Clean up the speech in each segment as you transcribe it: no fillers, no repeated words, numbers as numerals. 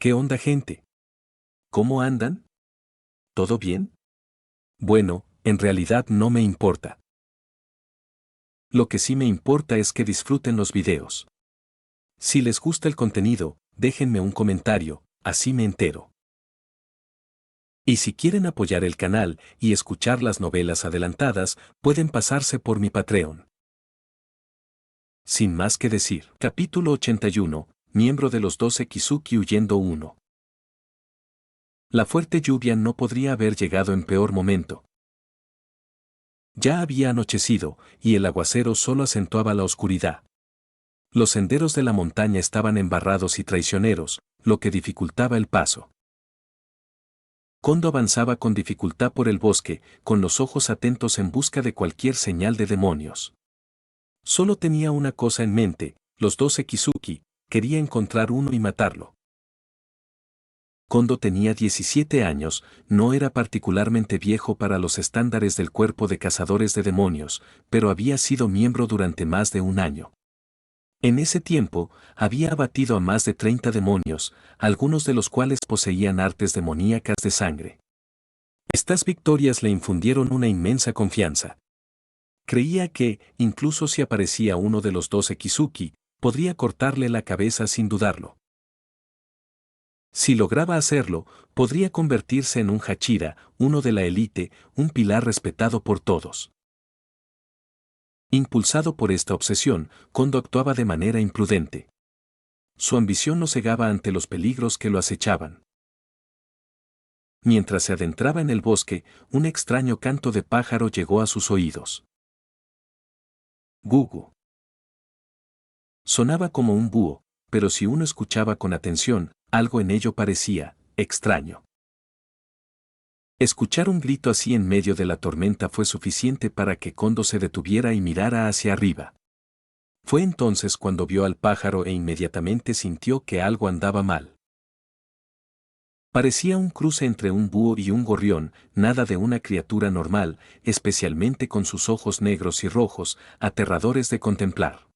¿Qué onda, gente? ¿Cómo andan? ¿Todo bien? Bueno, en realidad no me importa. Lo que sí me importa es que disfruten los videos. Si les gusta el contenido, déjenme un comentario, así me entero. Y si quieren apoyar el canal y escuchar las novelas adelantadas, pueden pasarse por mi Patreon. Sin más que decir, capítulo 81, miembro de los 12 Kizuki huyendo 1. La fuerte lluvia no podría haber llegado en peor momento. Ya había anochecido, y el aguacero solo acentuaba la oscuridad. Los senderos de la montaña estaban embarrados y traicioneros, lo que dificultaba el paso. Kondo avanzaba con dificultad por el bosque, con los ojos atentos en busca de cualquier señal de demonios. Solo tenía una cosa en mente: los 12 Kizuki, quería encontrar uno y matarlo. Kondo tenía 17 años, no era particularmente viejo para los estándares del cuerpo de cazadores de demonios, pero había sido miembro durante más de un año. En ese tiempo, había abatido a más de 30 demonios, algunos de los cuales poseían artes demoníacas de sangre. Estas victorias le infundieron una inmensa confianza. Creía que, incluso si aparecía uno de los 12 Kizuki, podría cortarle la cabeza sin dudarlo. Si lograba hacerlo, podría convertirse en un Hachira, uno de la élite, un pilar respetado por todos. Impulsado por esta obsesión, Kondo actuaba de manera imprudente. Su ambición lo cegaba ante los peligros que lo acechaban. Mientras se adentraba en el bosque, un extraño canto de pájaro llegó a sus oídos. Gugu. Sonaba como un búho, pero si uno escuchaba con atención, algo en ello parecía extraño. Escuchar un grito así en medio de la tormenta fue suficiente para que Kondo se detuviera y mirara hacia arriba. Fue entonces cuando vio al pájaro e inmediatamente sintió que algo andaba mal. Parecía un cruce entre un búho y un gorrión, nada de una criatura normal, especialmente con sus ojos negros y rojos, aterradores de contemplar.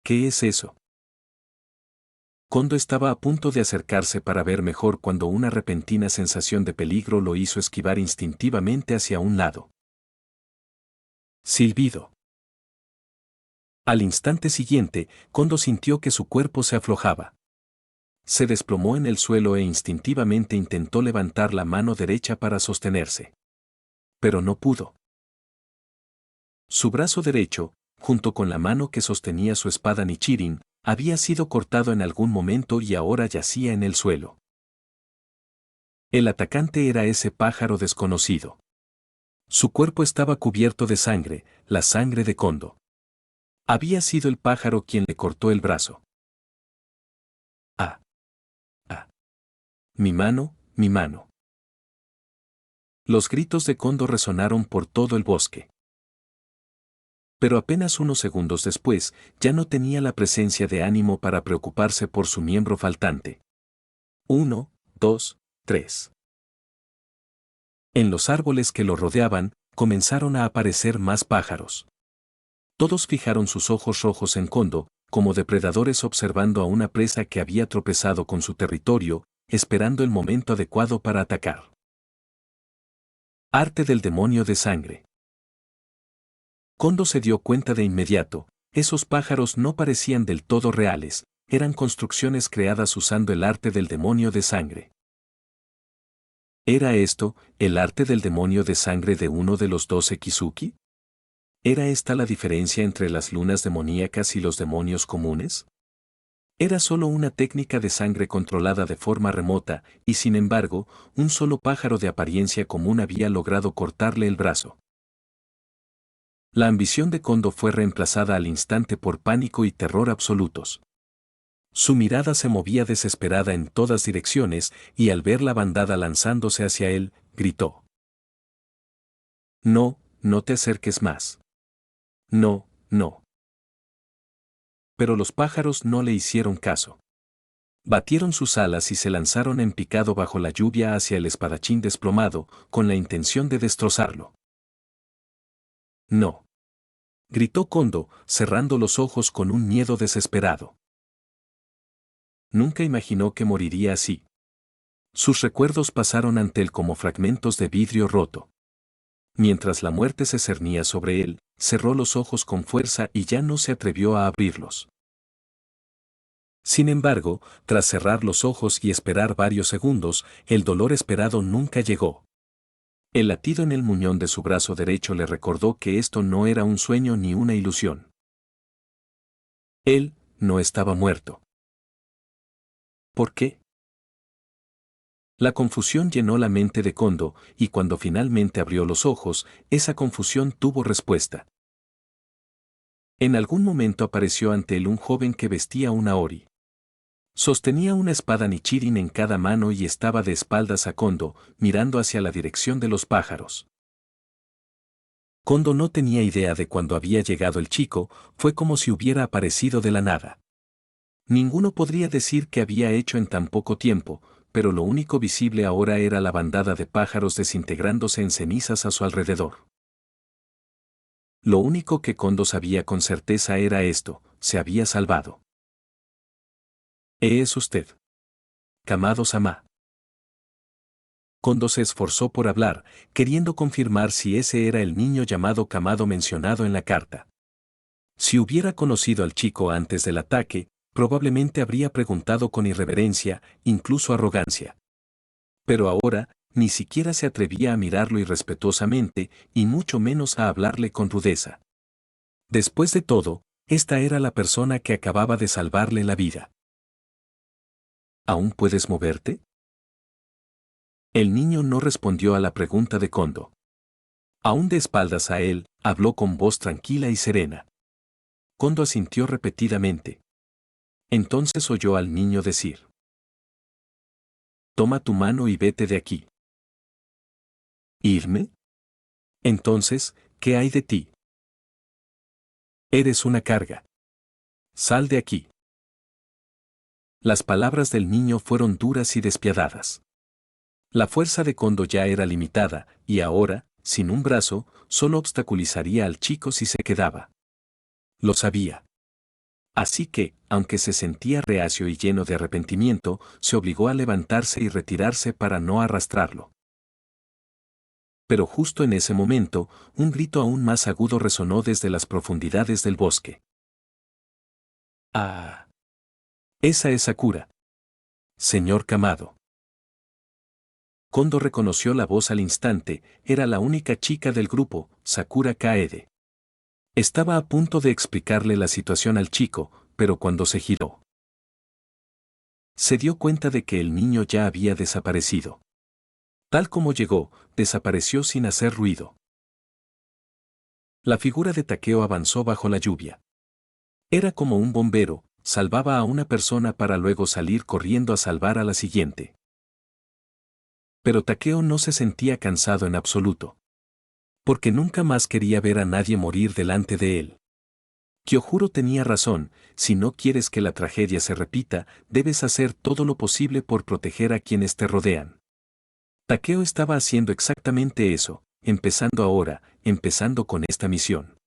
¿Qué es eso? Kondo estaba a punto de acercarse para ver mejor cuando una repentina sensación de peligro lo hizo esquivar instintivamente hacia un lado. Silbido. Al instante siguiente, Kondo sintió que su cuerpo se aflojaba. Se desplomó en el suelo e instintivamente intentó levantar la mano derecha para sostenerse. Pero no pudo. Su brazo derecho, junto con la mano que sostenía su espada Nichirin, había sido cortado en algún momento y ahora yacía en el suelo. El atacante era ese pájaro desconocido. Su cuerpo estaba cubierto de sangre, la sangre de Kondo. Había sido el pájaro quien le cortó el brazo. Ah. Ah. Mi mano, mi mano. Los gritos de Kondo resonaron por todo el bosque. Pero apenas unos segundos después, ya no tenía la presencia de ánimo para preocuparse por su miembro faltante. 1, 2, 3. En los árboles que lo rodeaban, comenzaron a aparecer más pájaros. Todos fijaron sus ojos rojos en Kondo, como depredadores observando a una presa que había tropezado con su territorio, esperando el momento adecuado para atacar. Arte del demonio de sangre. Kondo se dio cuenta de inmediato: esos pájaros no parecían del todo reales, eran construcciones creadas usando el arte del demonio de sangre. ¿Era esto, el arte del demonio de sangre de uno de los 12 Kizuki? ¿Era esta la diferencia entre las lunas demoníacas y los demonios comunes? Era solo una técnica de sangre controlada de forma remota, y sin embargo, un solo pájaro de apariencia común había logrado cortarle el brazo. La ambición de Kondo fue reemplazada al instante por pánico y terror absolutos. Su mirada se movía desesperada en todas direcciones, y al ver la bandada lanzándose hacia él, gritó: No, no te acerques más. No, no. Pero los pájaros no le hicieron caso. Batieron sus alas y se lanzaron en picado bajo la lluvia hacia el espadachín desplomado, con la intención de destrozarlo. No. Gritó Kondo, cerrando los ojos con un miedo desesperado. Nunca imaginó que moriría así. Sus recuerdos pasaron ante él como fragmentos de vidrio roto. Mientras la muerte se cernía sobre él, cerró los ojos con fuerza y ya no se atrevió a abrirlos. Sin embargo, tras cerrar los ojos y esperar varios segundos, el dolor esperado nunca llegó. El latido en el muñón de su brazo derecho le recordó que esto no era un sueño ni una ilusión. Él no estaba muerto. ¿Por qué? La confusión llenó la mente de Kondo, y cuando finalmente abrió los ojos, esa confusión tuvo respuesta. En algún momento apareció ante él un joven que vestía una ori. Sostenía una espada Nichirin en cada mano y estaba de espaldas a Kondo, mirando hacia la dirección de los pájaros. Kondo no tenía idea de cuándo había llegado el chico, fue como si hubiera aparecido de la nada. Ninguno podría decir qué había hecho en tan poco tiempo, pero lo único visible ahora era la bandada de pájaros desintegrándose en cenizas a su alrededor. Lo único que Kondo sabía con certeza era esto: se había salvado. ¿Es usted Kamado-sama? Kondo se esforzó por hablar, queriendo confirmar si ese era el niño llamado Kamado mencionado en la carta. Si hubiera conocido al chico antes del ataque, probablemente habría preguntado con irreverencia, incluso arrogancia. Pero ahora, ni siquiera se atrevía a mirarlo irrespetuosamente, y mucho menos a hablarle con rudeza. Después de todo, esta era la persona que acababa de salvarle la vida. ¿Aún puedes moverte? El niño no respondió a la pregunta de Kondo. Aún de espaldas a él, habló con voz tranquila y serena. Kondo asintió repetidamente. Entonces oyó al niño decir: «Toma tu mano y vete de aquí». ¿Irme? Entonces, ¿qué hay de ti? Eres una carga. Sal de aquí. Las palabras del niño fueron duras y despiadadas. La fuerza de Kondo ya era limitada, y ahora, sin un brazo, solo obstaculizaría al chico si se quedaba. Lo sabía. Así que, aunque se sentía reacio y lleno de arrepentimiento, se obligó a levantarse y retirarse para no arrastrarlo. Pero justo en ese momento, un grito aún más agudo resonó desde las profundidades del bosque. ¡Ah! Esa es Sakura. Señor Kamado. Kondo reconoció la voz al instante, era la única chica del grupo, Sakura Kaede. Estaba a punto de explicarle la situación al chico, pero cuando se giró, se dio cuenta de que el niño ya había desaparecido. Tal como llegó, desapareció sin hacer ruido. La figura de Takeo avanzó bajo la lluvia. Era como un bombero, salvaba a una persona para luego salir corriendo a salvar a la siguiente. Pero Takeo no se sentía cansado en absoluto. Porque nunca más quería ver a nadie morir delante de él. Kyojuro tenía razón: si no quieres que la tragedia se repita, debes hacer todo lo posible por proteger a quienes te rodean. Takeo estaba haciendo exactamente eso, empezando ahora, empezando con esta misión.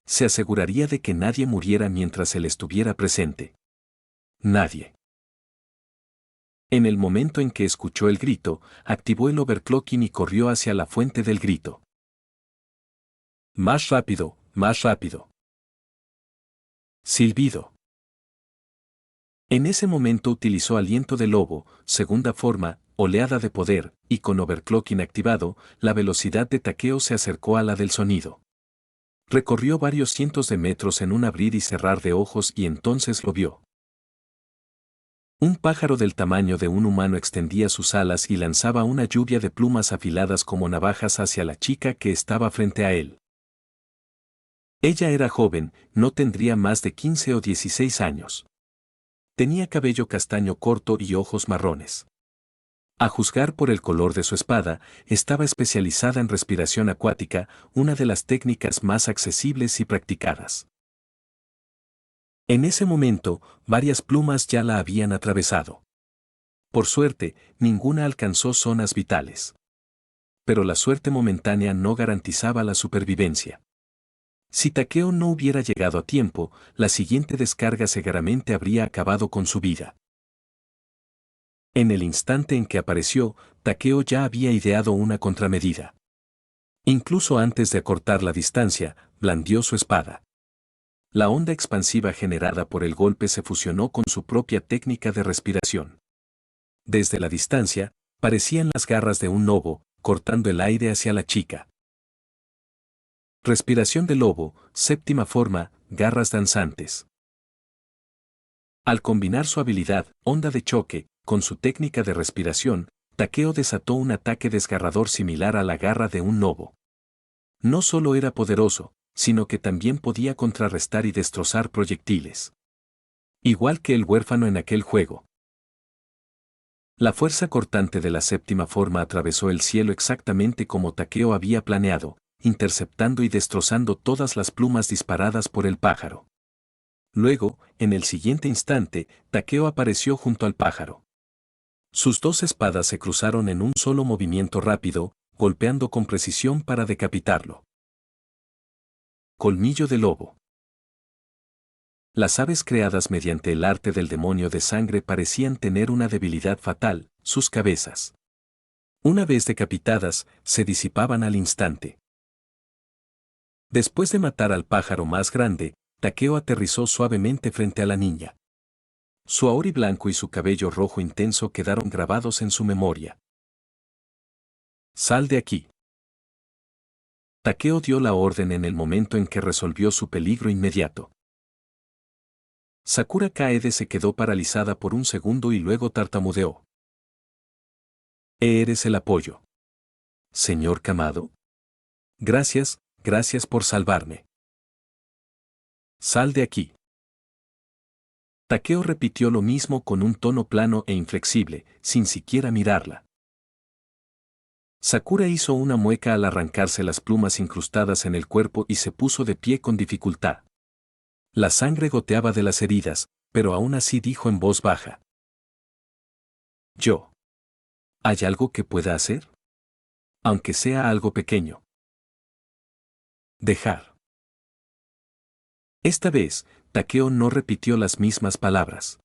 Se aseguraría de que nadie muriera mientras él estuviera presente. Nadie. En el momento en que escuchó el grito, activó el overclocking y corrió hacia la fuente del grito. Más rápido, más rápido. Silbido. En ese momento utilizó aliento de lobo, segunda forma, oleada de poder, y con overclocking activado, la velocidad de Takeo se acercó a la del sonido. Recorrió varios cientos de metros en un abrir y cerrar de ojos y entonces lo vio. Un pájaro del tamaño de un humano extendía sus alas y lanzaba una lluvia de plumas afiladas como navajas hacia la chica que estaba frente a él. Ella era joven, no tendría más de 15 o 16 años. Tenía cabello castaño corto y ojos marrones. A juzgar por el color de su espada, estaba especializada en respiración acuática, una de las técnicas más accesibles y practicadas. En ese momento, varias plumas ya la habían atravesado. Por suerte, ninguna alcanzó zonas vitales. Pero la suerte momentánea no garantizaba la supervivencia. Si Takeo no hubiera llegado a tiempo, la siguiente descarga seguramente habría acabado con su vida. En el instante en que apareció, Takeo ya había ideado una contramedida. Incluso antes de acortar la distancia, blandió su espada. La onda expansiva generada por el golpe se fusionó con su propia técnica de respiración. Desde la distancia, parecían las garras de un lobo, cortando el aire hacia la chica. Respiración de lobo, séptima forma, garras danzantes. Al combinar su habilidad, onda de choque, con su técnica de respiración, Takeo desató un ataque desgarrador similar a la garra de un lobo. No solo era poderoso, sino que también podía contrarrestar y destrozar proyectiles. Igual que el huérfano en aquel juego. La fuerza cortante de la séptima forma atravesó el cielo exactamente como Takeo había planeado, interceptando y destrozando todas las plumas disparadas por el pájaro. Luego, en el siguiente instante, Takeo apareció junto al pájaro. Sus dos espadas se cruzaron en un solo movimiento rápido, golpeando con precisión para decapitarlo. Colmillo de lobo. Las aves creadas mediante el arte del demonio de sangre parecían tener una debilidad fatal, sus cabezas. Una vez decapitadas, se disipaban al instante. Después de matar al pájaro más grande, Takeo aterrizó suavemente frente a la niña. Su auri blanco y su cabello rojo intenso quedaron grabados en su memoria. Sal de aquí. Takeo dio la orden en el momento en que resolvió su peligro inmediato. Sakura Kaede se quedó paralizada por un segundo y luego tartamudeó. Eres el apoyo. Señor Kamado. Gracias, gracias por salvarme. Sal de aquí. Takeo repitió lo mismo con un tono plano e inflexible, sin siquiera mirarla. Sakura hizo una mueca al arrancarse las plumas incrustadas en el cuerpo y se puso de pie con dificultad. La sangre goteaba de las heridas, pero aún así dijo en voz baja. Yo. ¿Hay algo que pueda hacer? Aunque sea algo pequeño. Dejar. Esta vez, Takeo no repitió las mismas palabras.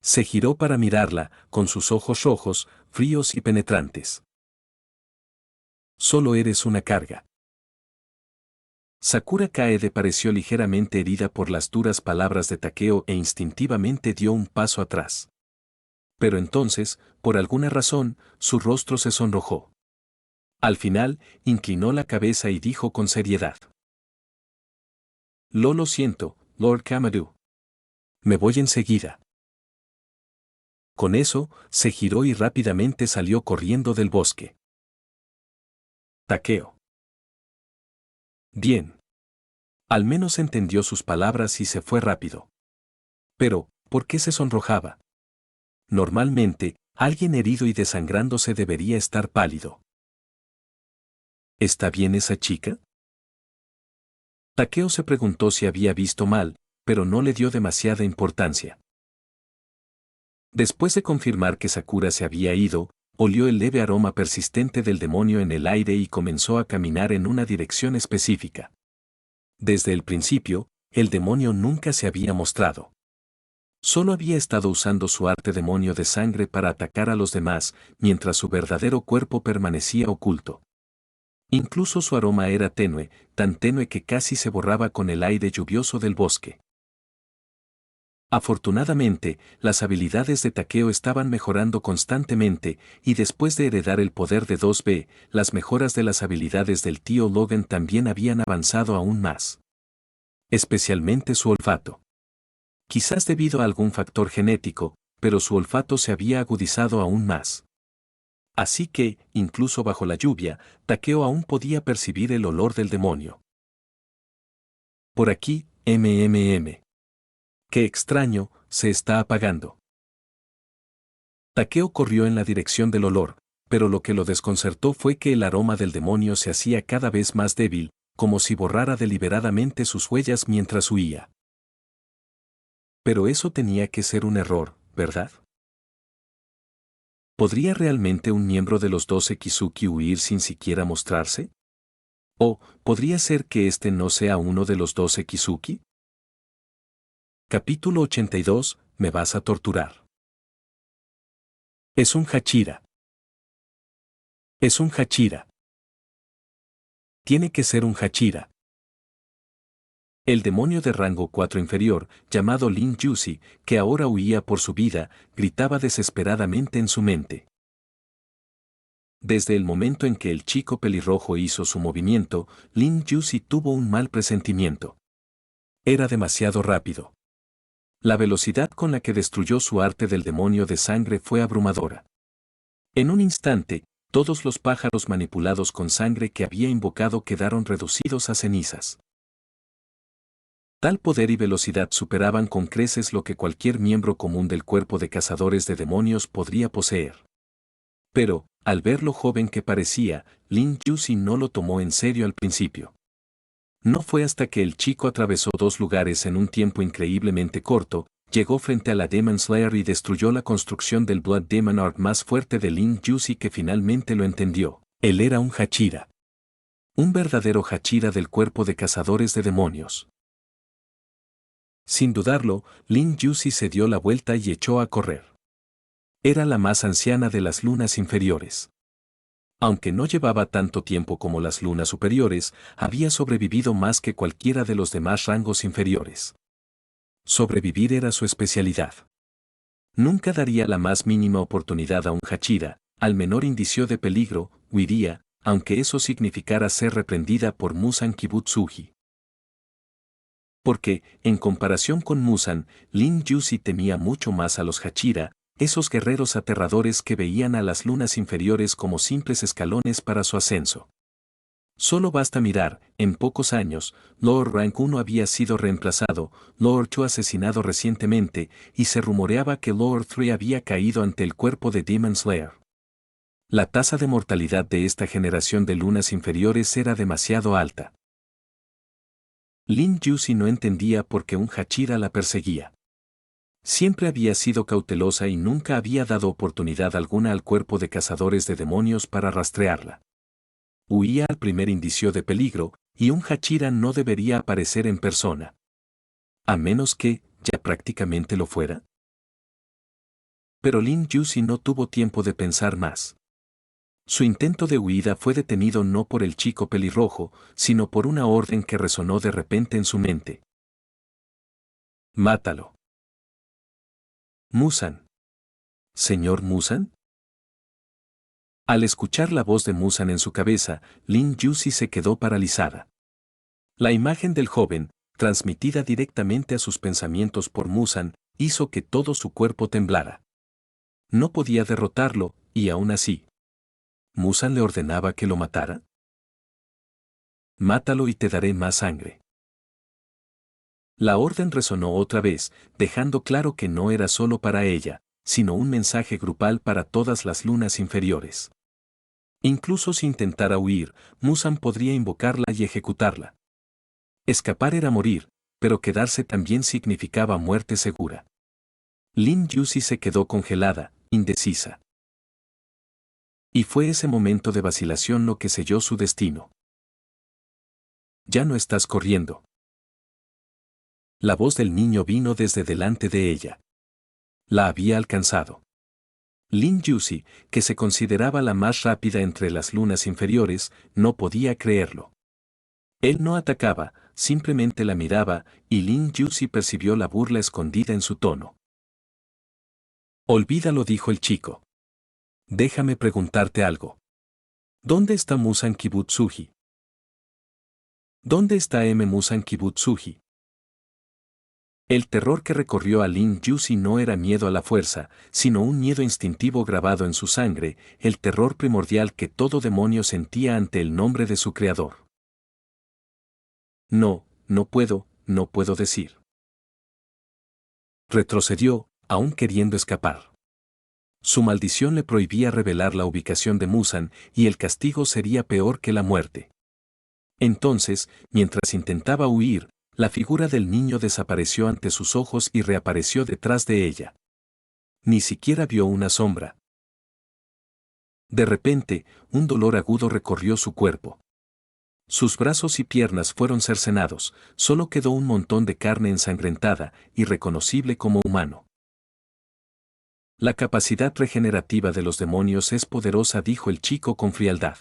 Se giró para mirarla, con sus ojos rojos, fríos y penetrantes. Solo eres una carga. Sakura Kaede pareció ligeramente herida por las duras palabras de Takeo e instintivamente dio un paso atrás. Pero entonces, por alguna razón, su rostro se sonrojó. Al final, inclinó la cabeza y dijo con seriedad. Lo siento, Lord Kamado. Me voy enseguida. Con eso, se giró y rápidamente salió corriendo del bosque. Takeo. Bien. Al menos entendió sus palabras y se fue rápido. Pero, ¿por qué se sonrojaba? Normalmente, alguien herido y desangrándose debería estar pálido. ¿Está bien esa chica? Takeo se preguntó si había visto mal, pero no le dio demasiada importancia. Después de confirmar que Sakura se había ido, olió el leve aroma persistente del demonio en el aire y comenzó a caminar en una dirección específica. Desde el principio, el demonio nunca se había mostrado. Solo había estado usando su arte demonio de sangre para atacar a los demás, mientras su verdadero cuerpo permanecía oculto. Incluso su aroma era tenue, tan tenue que casi se borraba con el aire lluvioso del bosque. Afortunadamente, las habilidades de Takeo estaban mejorando constantemente, y después de heredar el poder de 2B, las mejoras de las habilidades del tío Logan también habían avanzado aún más. Especialmente su olfato. Quizás debido a algún factor genético, pero su olfato se había agudizado aún más. Así que, incluso bajo la lluvia, Takeo aún podía percibir el olor del demonio. Por aquí, Qué extraño, se está apagando. Takeo corrió en la dirección del olor, pero lo que lo desconcertó fue que el aroma del demonio se hacía cada vez más débil, como si borrara deliberadamente sus huellas mientras huía. Pero eso tenía que ser un error, ¿verdad? ¿Podría realmente un miembro de los 12 Kizuki huir sin siquiera mostrarse? ¿O podría ser que este no sea uno de los 12 Kizuki? Capítulo 82, ¿me vas a torturar? Es un Hachira. Es un Hachira. Tiene que ser un Hachira. El demonio de rango 4 inferior, llamado Lin Yusi, que ahora huía por su vida, gritaba desesperadamente en su mente. Desde el momento en que el chico pelirrojo hizo su movimiento, Lin Yusi tuvo un mal presentimiento. Era demasiado rápido. La velocidad con la que destruyó su arte del demonio de sangre fue abrumadora. En un instante, todos los pájaros manipulados con sangre que había invocado quedaron reducidos a cenizas. Tal poder y velocidad superaban con creces lo que cualquier miembro común del cuerpo de cazadores de demonios podría poseer. Pero, al ver lo joven que parecía, Lin Yusi no lo tomó en serio al principio. No fue hasta que el chico atravesó 2 lugares en un tiempo increíblemente corto, llegó frente a la Demon Slayer y destruyó la construcción del Blood Demon Art más fuerte de Lin Yusi que finalmente lo entendió. Él era un Hachira. Un verdadero Hachira del cuerpo de cazadores de demonios. Sin dudarlo, Lin Yusi se dio la vuelta y echó a correr. Era la más anciana de las lunas inferiores. Aunque no llevaba tanto tiempo como las lunas superiores, había sobrevivido más que cualquiera de los demás rangos inferiores. Sobrevivir era su especialidad. Nunca daría la más mínima oportunidad a un Hachira, al menor indicio de peligro, huiría, aunque eso significara ser reprendida por Musan Kibutsuji. Porque, en comparación con Musan, Lin Yusi temía mucho más a los Hachira, esos guerreros aterradores que veían a las lunas inferiores como simples escalones para su ascenso. Solo basta mirar, en pocos años, Lord Rank 1 había sido reemplazado, Lord 2 asesinado recientemente, y se rumoreaba que Lord 3 había caído ante el cuerpo de Demon Slayer. La tasa de mortalidad de esta generación de lunas inferiores era demasiado alta. Lin Yusi no entendía por qué un Hachira la perseguía. Siempre había sido cautelosa y nunca había dado oportunidad alguna al cuerpo de cazadores de demonios para rastrearla. Huía al primer indicio de peligro, y un Hachira no debería aparecer en persona. A menos que, ya prácticamente lo fuera. Pero Lin Yusi no tuvo tiempo de pensar más. Su intento de huida fue detenido no por el chico pelirrojo, sino por una orden que resonó de repente en su mente. Mátalo. Musan. ¿Señor Musan? Al escuchar la voz de Musan en su cabeza, Lin Yusi se quedó paralizada. La imagen del joven, transmitida directamente a sus pensamientos por Musan, hizo que todo su cuerpo temblara. No podía derrotarlo, y aún así. ¿Musan le ordenaba que lo matara? Mátalo y te daré más sangre. La orden resonó otra vez, dejando claro que no era solo para ella, sino un mensaje grupal para todas las lunas inferiores. Incluso si intentara huir, Musan podría invocarla y ejecutarla. Escapar era morir, pero quedarse también significaba muerte segura. Lin Yusi se quedó congelada, indecisa. Y fue ese momento de vacilación lo que selló su destino. Ya no estás corriendo. La voz del niño vino desde delante de ella. La había alcanzado. Lin Yusi, que se consideraba la más rápida entre las lunas inferiores, no podía creerlo. Él no atacaba, simplemente la miraba, y Lin Yusi percibió la burla escondida en su tono. Olvídalo, dijo el chico. Déjame preguntarte algo. ¿Dónde está Musan Kibutsuji? ¿Dónde está Musan Kibutsuji? El terror que recorrió a Lin Yusi no era miedo a la fuerza, sino un miedo instintivo grabado en su sangre, el terror primordial que todo demonio sentía ante el nombre de su creador. No, no puedo decir. Retrocedió, aún queriendo escapar. Su maldición le prohibía revelar la ubicación de Musan, y el castigo sería peor que la muerte. Entonces, mientras intentaba huir, la figura del niño desapareció ante sus ojos y reapareció detrás de ella. Ni siquiera vio una sombra. De repente, un dolor agudo recorrió su cuerpo. Sus brazos y piernas fueron cercenados, solo quedó un montón de carne ensangrentada, irreconocible como humano. La capacidad regenerativa de los demonios es poderosa, dijo el chico con frialdad.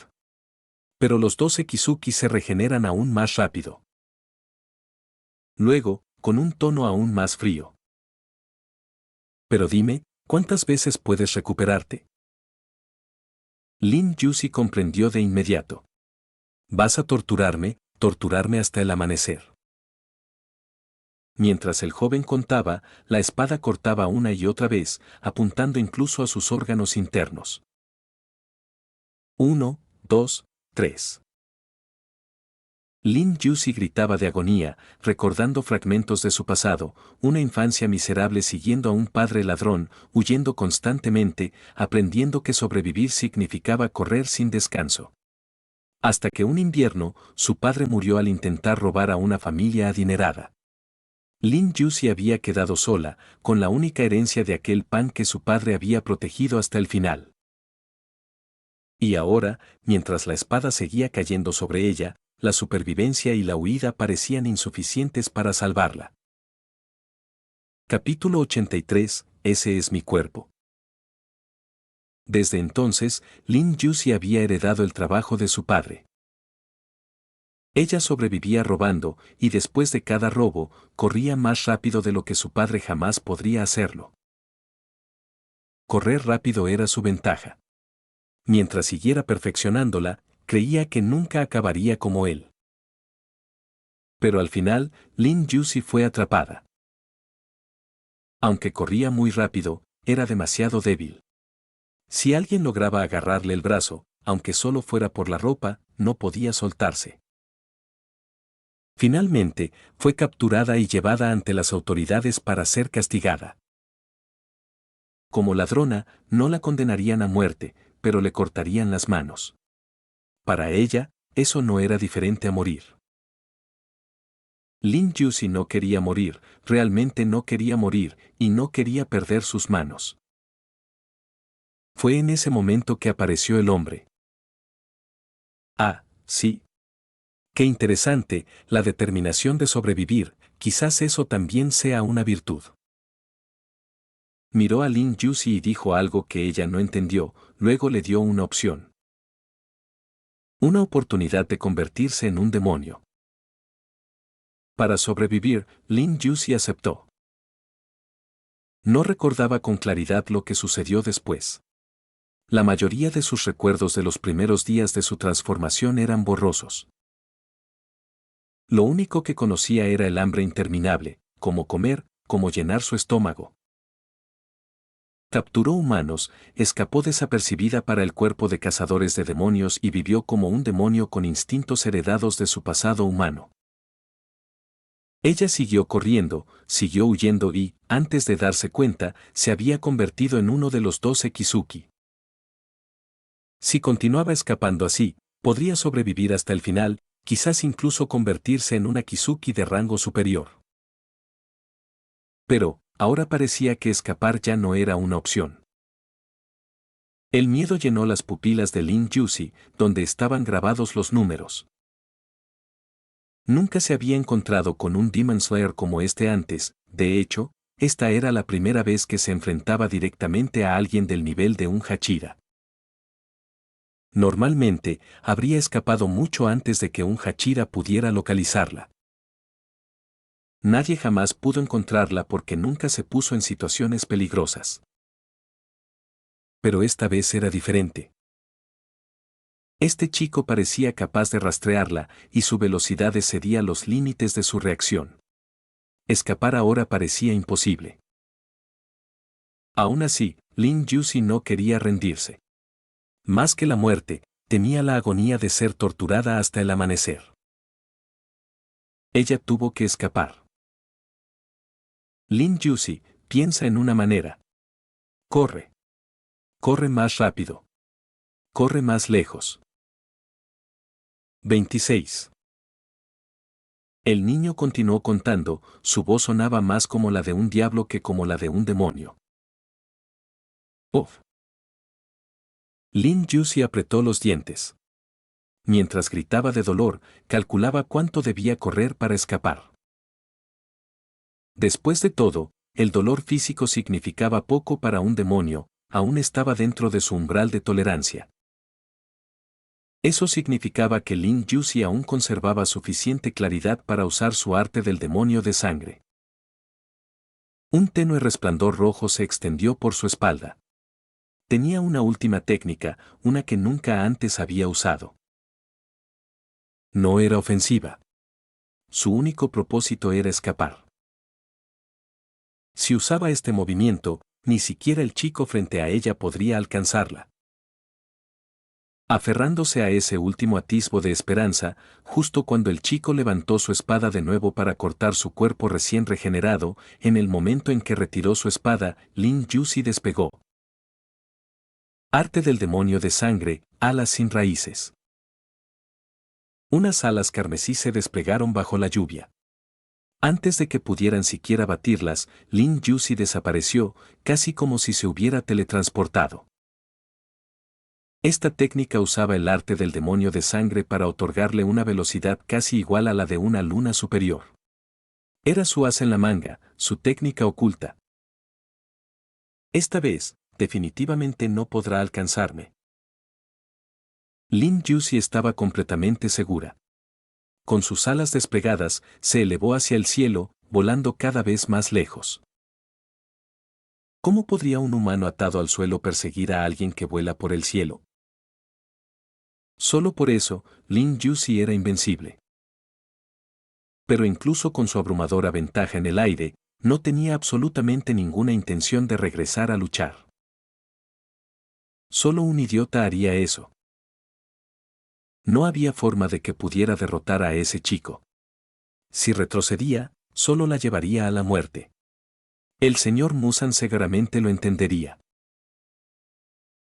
Pero los 12 Kizuki se regeneran aún más rápido. Luego, con un tono aún más frío. Pero dime, ¿cuántas veces puedes recuperarte? Lin Yusi comprendió de inmediato. Vas a torturarme hasta el amanecer. Mientras el joven contaba, la espada cortaba una y otra vez, apuntando incluso a sus órganos internos. 1, 2, 3. Lin Yusi gritaba de agonía, recordando fragmentos de su pasado, una infancia miserable siguiendo a un padre ladrón, huyendo constantemente, aprendiendo que sobrevivir significaba correr sin descanso. Hasta que un invierno, su padre murió al intentar robar a una familia adinerada. Lin Yusi había quedado sola, con la única herencia de aquel pan que su padre había protegido hasta el final. Y ahora, mientras la espada seguía cayendo sobre ella, la supervivencia y la huida parecían insuficientes para salvarla. Capítulo 83. Ese es mi cuerpo. Desde entonces, Lin Yusi había heredado el trabajo de su padre. Ella sobrevivía robando, y después de cada robo, corría más rápido de lo que su padre jamás podría hacerlo. Correr rápido era su ventaja. Mientras siguiera perfeccionándola, creía que nunca acabaría como él. Pero al final, Lin Yusi fue atrapada. Aunque corría muy rápido, era demasiado débil. Si alguien lograba agarrarle el brazo, aunque solo fuera por la ropa, no podía soltarse. Finalmente, fue capturada y llevada ante las autoridades para ser castigada. Como ladrona, no la condenarían a muerte, pero le cortarían las manos. Para ella, eso no era diferente a morir. Lin Yusi no quería morir, realmente no quería morir, y no quería perder sus manos. Fue en ese momento que apareció el hombre. Ah, sí. Qué interesante, la determinación de sobrevivir, quizás eso también sea una virtud. Miró a Lin Yusi y dijo algo que ella no entendió, luego le dio una opción. Una oportunidad de convertirse en un demonio. Para sobrevivir, Lin Yusi aceptó. No recordaba con claridad lo que sucedió después. La mayoría de sus recuerdos de los primeros días de su transformación eran borrosos. Lo único que conocía era el hambre interminable, cómo comer, cómo llenar su estómago. Capturó humanos, escapó desapercibida para el cuerpo de cazadores de demonios y vivió como un demonio con instintos heredados de su pasado humano. Ella siguió corriendo, siguió huyendo y, antes de darse cuenta, se había convertido en uno de los 12 Kizuki. Si continuaba escapando así, podría sobrevivir hasta el final, quizás incluso convertirse en una Kizuki de rango superior. Pero, ahora parecía que escapar ya no era una opción. El miedo llenó las pupilas de Lin Yusi, donde estaban grabados los números. Nunca se había encontrado con un Demon Slayer como este antes, de hecho, esta era la primera vez que se enfrentaba directamente a alguien del nivel de un Hachira. Normalmente, habría escapado mucho antes de que un Hachira pudiera localizarla. Nadie jamás pudo encontrarla porque nunca se puso en situaciones peligrosas. Pero esta vez era diferente. Este chico parecía capaz de rastrearla, y su velocidad excedía los límites de su reacción. Escapar ahora parecía imposible. Aún así, Lin Yusi no quería rendirse. Más que la muerte, temía la agonía de ser torturada hasta el amanecer. Ella tuvo que escapar. Lin Yusi, piensa en una manera. Corre. Corre más rápido. Corre más lejos. 26. El niño continuó contando, su voz sonaba más como la de un diablo que como la de un demonio. Uf. Lin Yusi apretó los dientes. Mientras gritaba de dolor, calculaba cuánto debía correr para escapar. Después de todo, el dolor físico significaba poco para un demonio, aún estaba dentro de su umbral de tolerancia. Eso significaba que Lin Yusi aún conservaba suficiente claridad para usar su arte del demonio de sangre. Un tenue resplandor rojo se extendió por su espalda. Tenía una última técnica, una que nunca antes había usado. No era ofensiva. Su único propósito era escapar. Si usaba este movimiento, ni siquiera el chico frente a ella podría alcanzarla. Aferrándose a ese último atisbo de esperanza, justo cuando el chico levantó su espada de nuevo para cortar su cuerpo recién regenerado, en el momento en que retiró su espada, Lin Yusi despegó. Arte del demonio de sangre, alas sin raíces. Unas alas carmesí se desplegaron bajo la lluvia. Antes de que pudieran siquiera batirlas, Lin Yusi desapareció, casi como si se hubiera teletransportado. Esta técnica usaba el arte del demonio de sangre para otorgarle una velocidad casi igual a la de una luna superior. Era su as en la manga, su técnica oculta. Esta vez, definitivamente no podrá alcanzarme. Lin Yusi estaba completamente segura. Con sus alas desplegadas, se elevó hacia el cielo, volando cada vez más lejos. ¿Cómo podría un humano atado al suelo perseguir a alguien que vuela por el cielo? Solo por eso, Lin Yusi era invencible. Pero incluso con su abrumadora ventaja en el aire, no tenía absolutamente ninguna intención de regresar a luchar. Solo un idiota haría eso. No había forma de que pudiera derrotar a ese chico. Si retrocedía, solo la llevaría a la muerte. El señor Muzan seguramente lo entendería.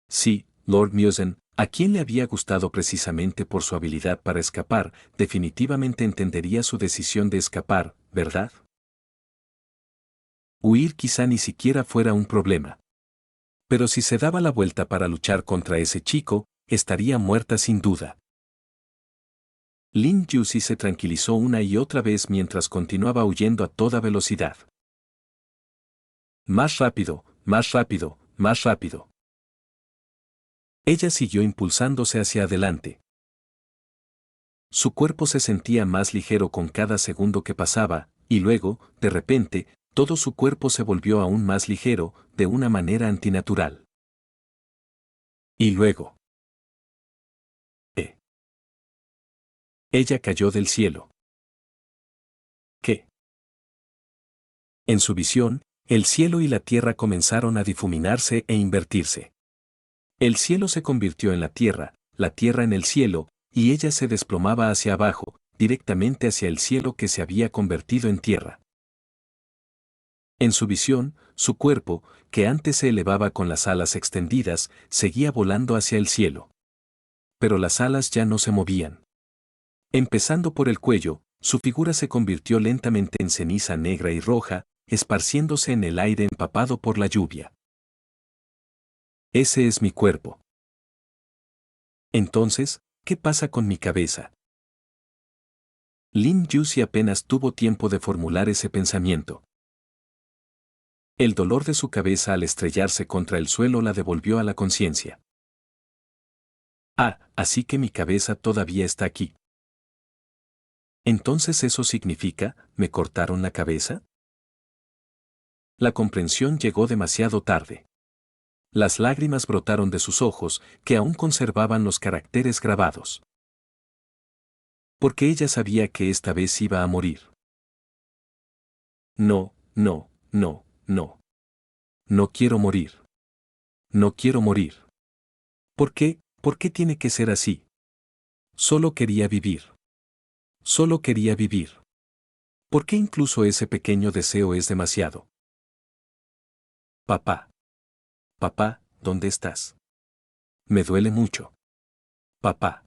Sí, Lord Muzan, a quien le había gustado precisamente por su habilidad para escapar, definitivamente entendería su decisión de escapar, ¿verdad? Huir quizá ni siquiera fuera un problema. Pero si se daba la vuelta para luchar contra ese chico, estaría muerta sin duda. Lin Yusi se tranquilizó una y otra vez mientras continuaba huyendo a toda velocidad. Más rápido, más rápido, más rápido. Ella siguió impulsándose hacia adelante. Su cuerpo se sentía más ligero con cada segundo que pasaba, y luego, de repente, todo su cuerpo se volvió aún más ligero, de una manera antinatural. Y luego. Ella cayó del cielo. ¿Qué? En su visión, el cielo y la tierra comenzaron a difuminarse e invertirse. El cielo se convirtió en la tierra en el cielo, y ella se desplomaba hacia abajo, directamente hacia el cielo que se había convertido en tierra. En su visión, su cuerpo, que antes se elevaba con las alas extendidas, seguía volando hacia el cielo. Pero las alas ya no se movían. Empezando por el cuello, su figura se convirtió lentamente en ceniza negra y roja, esparciéndose en el aire empapado por la lluvia. Ese es mi cuerpo. Entonces, ¿qué pasa con mi cabeza? Lin Yusi apenas tuvo tiempo de formular ese pensamiento. El dolor de su cabeza al estrellarse contra el suelo la devolvió a la conciencia. Ah, así que mi cabeza todavía está aquí. Entonces eso significa, ¿me cortaron la cabeza? La comprensión llegó demasiado tarde. Las lágrimas brotaron de sus ojos, que aún conservaban los caracteres grabados. Porque ella sabía que esta vez iba a morir. No, no, no, no. No quiero morir. No quiero morir. ¿Por qué? ¿Por qué tiene que ser así? Solo quería vivir. Solo quería vivir. ¿Por qué incluso ese pequeño deseo es demasiado? Papá. Papá, ¿dónde estás? Me duele mucho. Papá.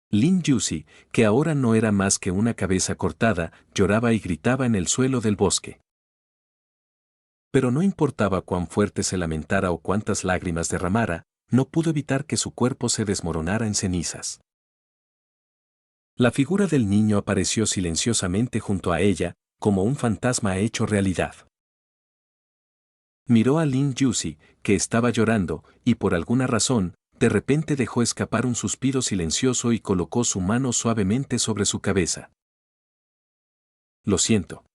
Lin Yusi, que ahora no era más que una cabeza cortada, lloraba y gritaba en el suelo del bosque. Pero no importaba cuán fuerte se lamentara o cuántas lágrimas derramara, no pudo evitar que su cuerpo se desmoronara en cenizas. La figura del niño apareció silenciosamente junto a ella, como un fantasma hecho realidad. Miró a Lin Yusi, que estaba llorando, y por alguna razón, de repente dejó escapar un suspiro silencioso y colocó su mano suavemente sobre su cabeza. Lo siento.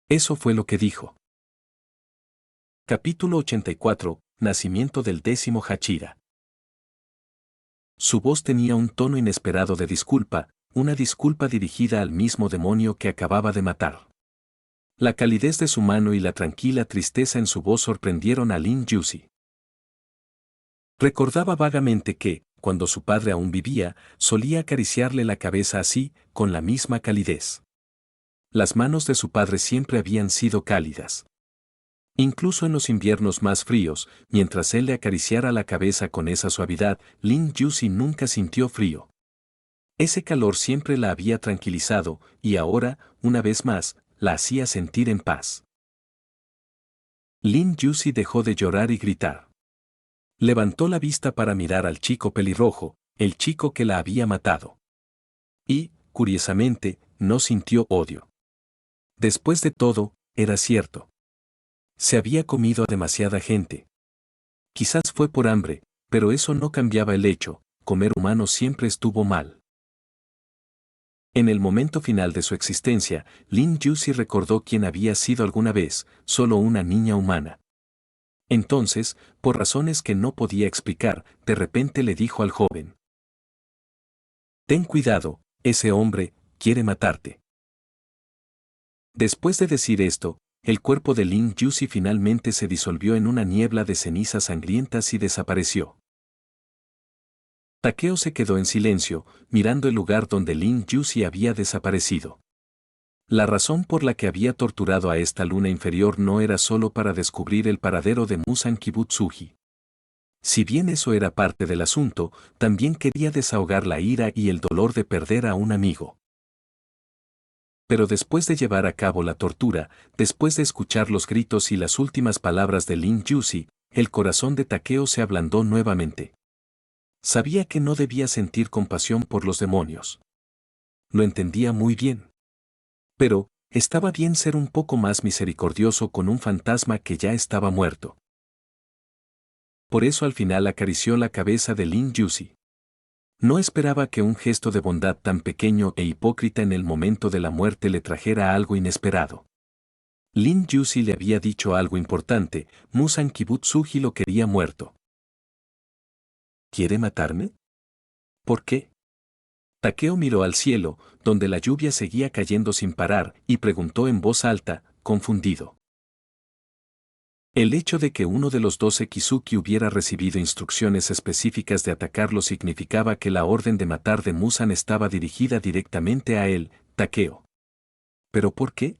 Eso fue lo que dijo. Capítulo 84, Nacimiento del 10º Hachira. Su voz tenía un tono inesperado de disculpa, una disculpa dirigida al mismo demonio que acababa de matar. La calidez de su mano y la tranquila tristeza en su voz sorprendieron a Lin Yusi. Recordaba vagamente que, cuando su padre aún vivía, solía acariciarle la cabeza así, con la misma calidez. Las manos de su padre siempre habían sido cálidas. Incluso en los inviernos más fríos, mientras él le acariciara la cabeza con esa suavidad, Lin Yusi nunca sintió frío. Ese calor siempre la había tranquilizado, y ahora, una vez más, la hacía sentir en paz. Lin Yusi dejó de llorar y gritar. Levantó la vista para mirar al chico pelirrojo, el chico que la había matado. Y, curiosamente, no sintió odio. Después de todo, era cierto. Se había comido a demasiada gente. Quizás fue por hambre, pero eso no cambiaba el hecho, comer humano siempre estuvo mal. En el momento final de su existencia, Lin Yusi recordó quién había sido alguna vez, solo una niña humana. Entonces, por razones que no podía explicar, de repente le dijo al joven: «Ten cuidado, ese hombre quiere matarte». Después de decir esto, el cuerpo de Lin Yusi finalmente se disolvió en una niebla de cenizas sangrientas y desapareció. Takeo se quedó en silencio, mirando el lugar donde Lin Yusi había desaparecido. La razón por la que había torturado a esta luna inferior no era solo para descubrir el paradero de Musan Kibutsuji. Si bien eso era parte del asunto, también quería desahogar la ira y el dolor de perder a un amigo. Pero después de llevar a cabo la tortura, después de escuchar los gritos y las últimas palabras de Lin Yusi, el corazón de Takeo se ablandó nuevamente. Sabía que no debía sentir compasión por los demonios. Lo entendía muy bien. Pero, estaba bien ser un poco más misericordioso con un fantasma que ya estaba muerto. Por eso al final acarició la cabeza de Lin Yusi. No esperaba que un gesto de bondad tan pequeño e hipócrita en el momento de la muerte le trajera algo inesperado. Lin Yusi le había dicho algo importante: Musan Kibutsuji lo quería muerto. ¿Quiere matarme? ¿Por qué? Takeo miró al cielo, donde la lluvia seguía cayendo sin parar, y preguntó en voz alta, confundido. El hecho de que uno de los 12 Kizuki hubiera recibido instrucciones específicas de atacarlo significaba que la orden de matar de Musan estaba dirigida directamente a él, Takeo. ¿Pero por qué?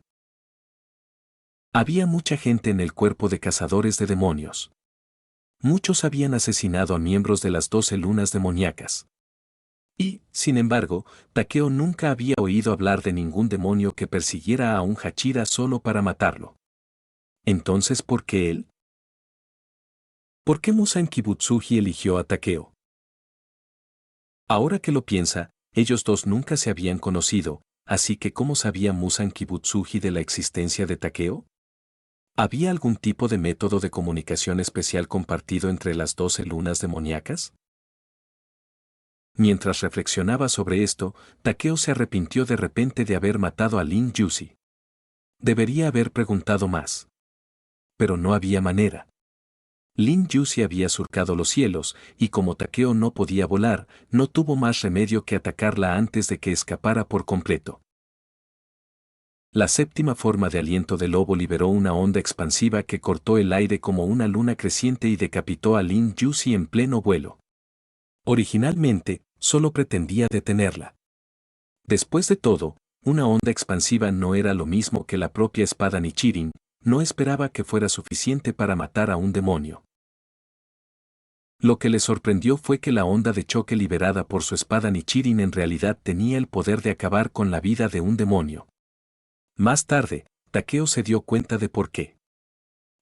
Había mucha gente en el cuerpo de cazadores de demonios. Muchos habían asesinado a miembros de las 12 lunas demoníacas. Y, sin embargo, Takeo nunca había oído hablar de ningún demonio que persiguiera a un Hachira solo para matarlo. Entonces, ¿por qué él? ¿Por qué Musan Kibutsuji eligió a Takeo? Ahora que lo piensa, ellos dos nunca se habían conocido, así que ¿cómo sabía Musan Kibutsuji de la existencia de Takeo? ¿Había algún tipo de método de comunicación especial compartido entre las 12 lunas demoníacas? Mientras reflexionaba sobre esto, Takeo se arrepintió de repente de haber matado a Lin Yusi. Debería haber preguntado más. Pero no había manera. Lin Yusi había surcado los cielos, y como Takeo no podía volar, no tuvo más remedio que atacarla antes de que escapara por completo. La séptima forma de aliento del lobo liberó una onda expansiva que cortó el aire como una luna creciente y decapitó a Lin Yusi en pleno vuelo. Originalmente, solo pretendía detenerla. Después de todo, una onda expansiva no era lo mismo que la propia espada Nichirin, no esperaba que fuera suficiente para matar a un demonio. Lo que le sorprendió fue que la onda de choque liberada por su espada Nichirin en realidad tenía el poder de acabar con la vida de un demonio. Más tarde, Takeo se dio cuenta de por qué.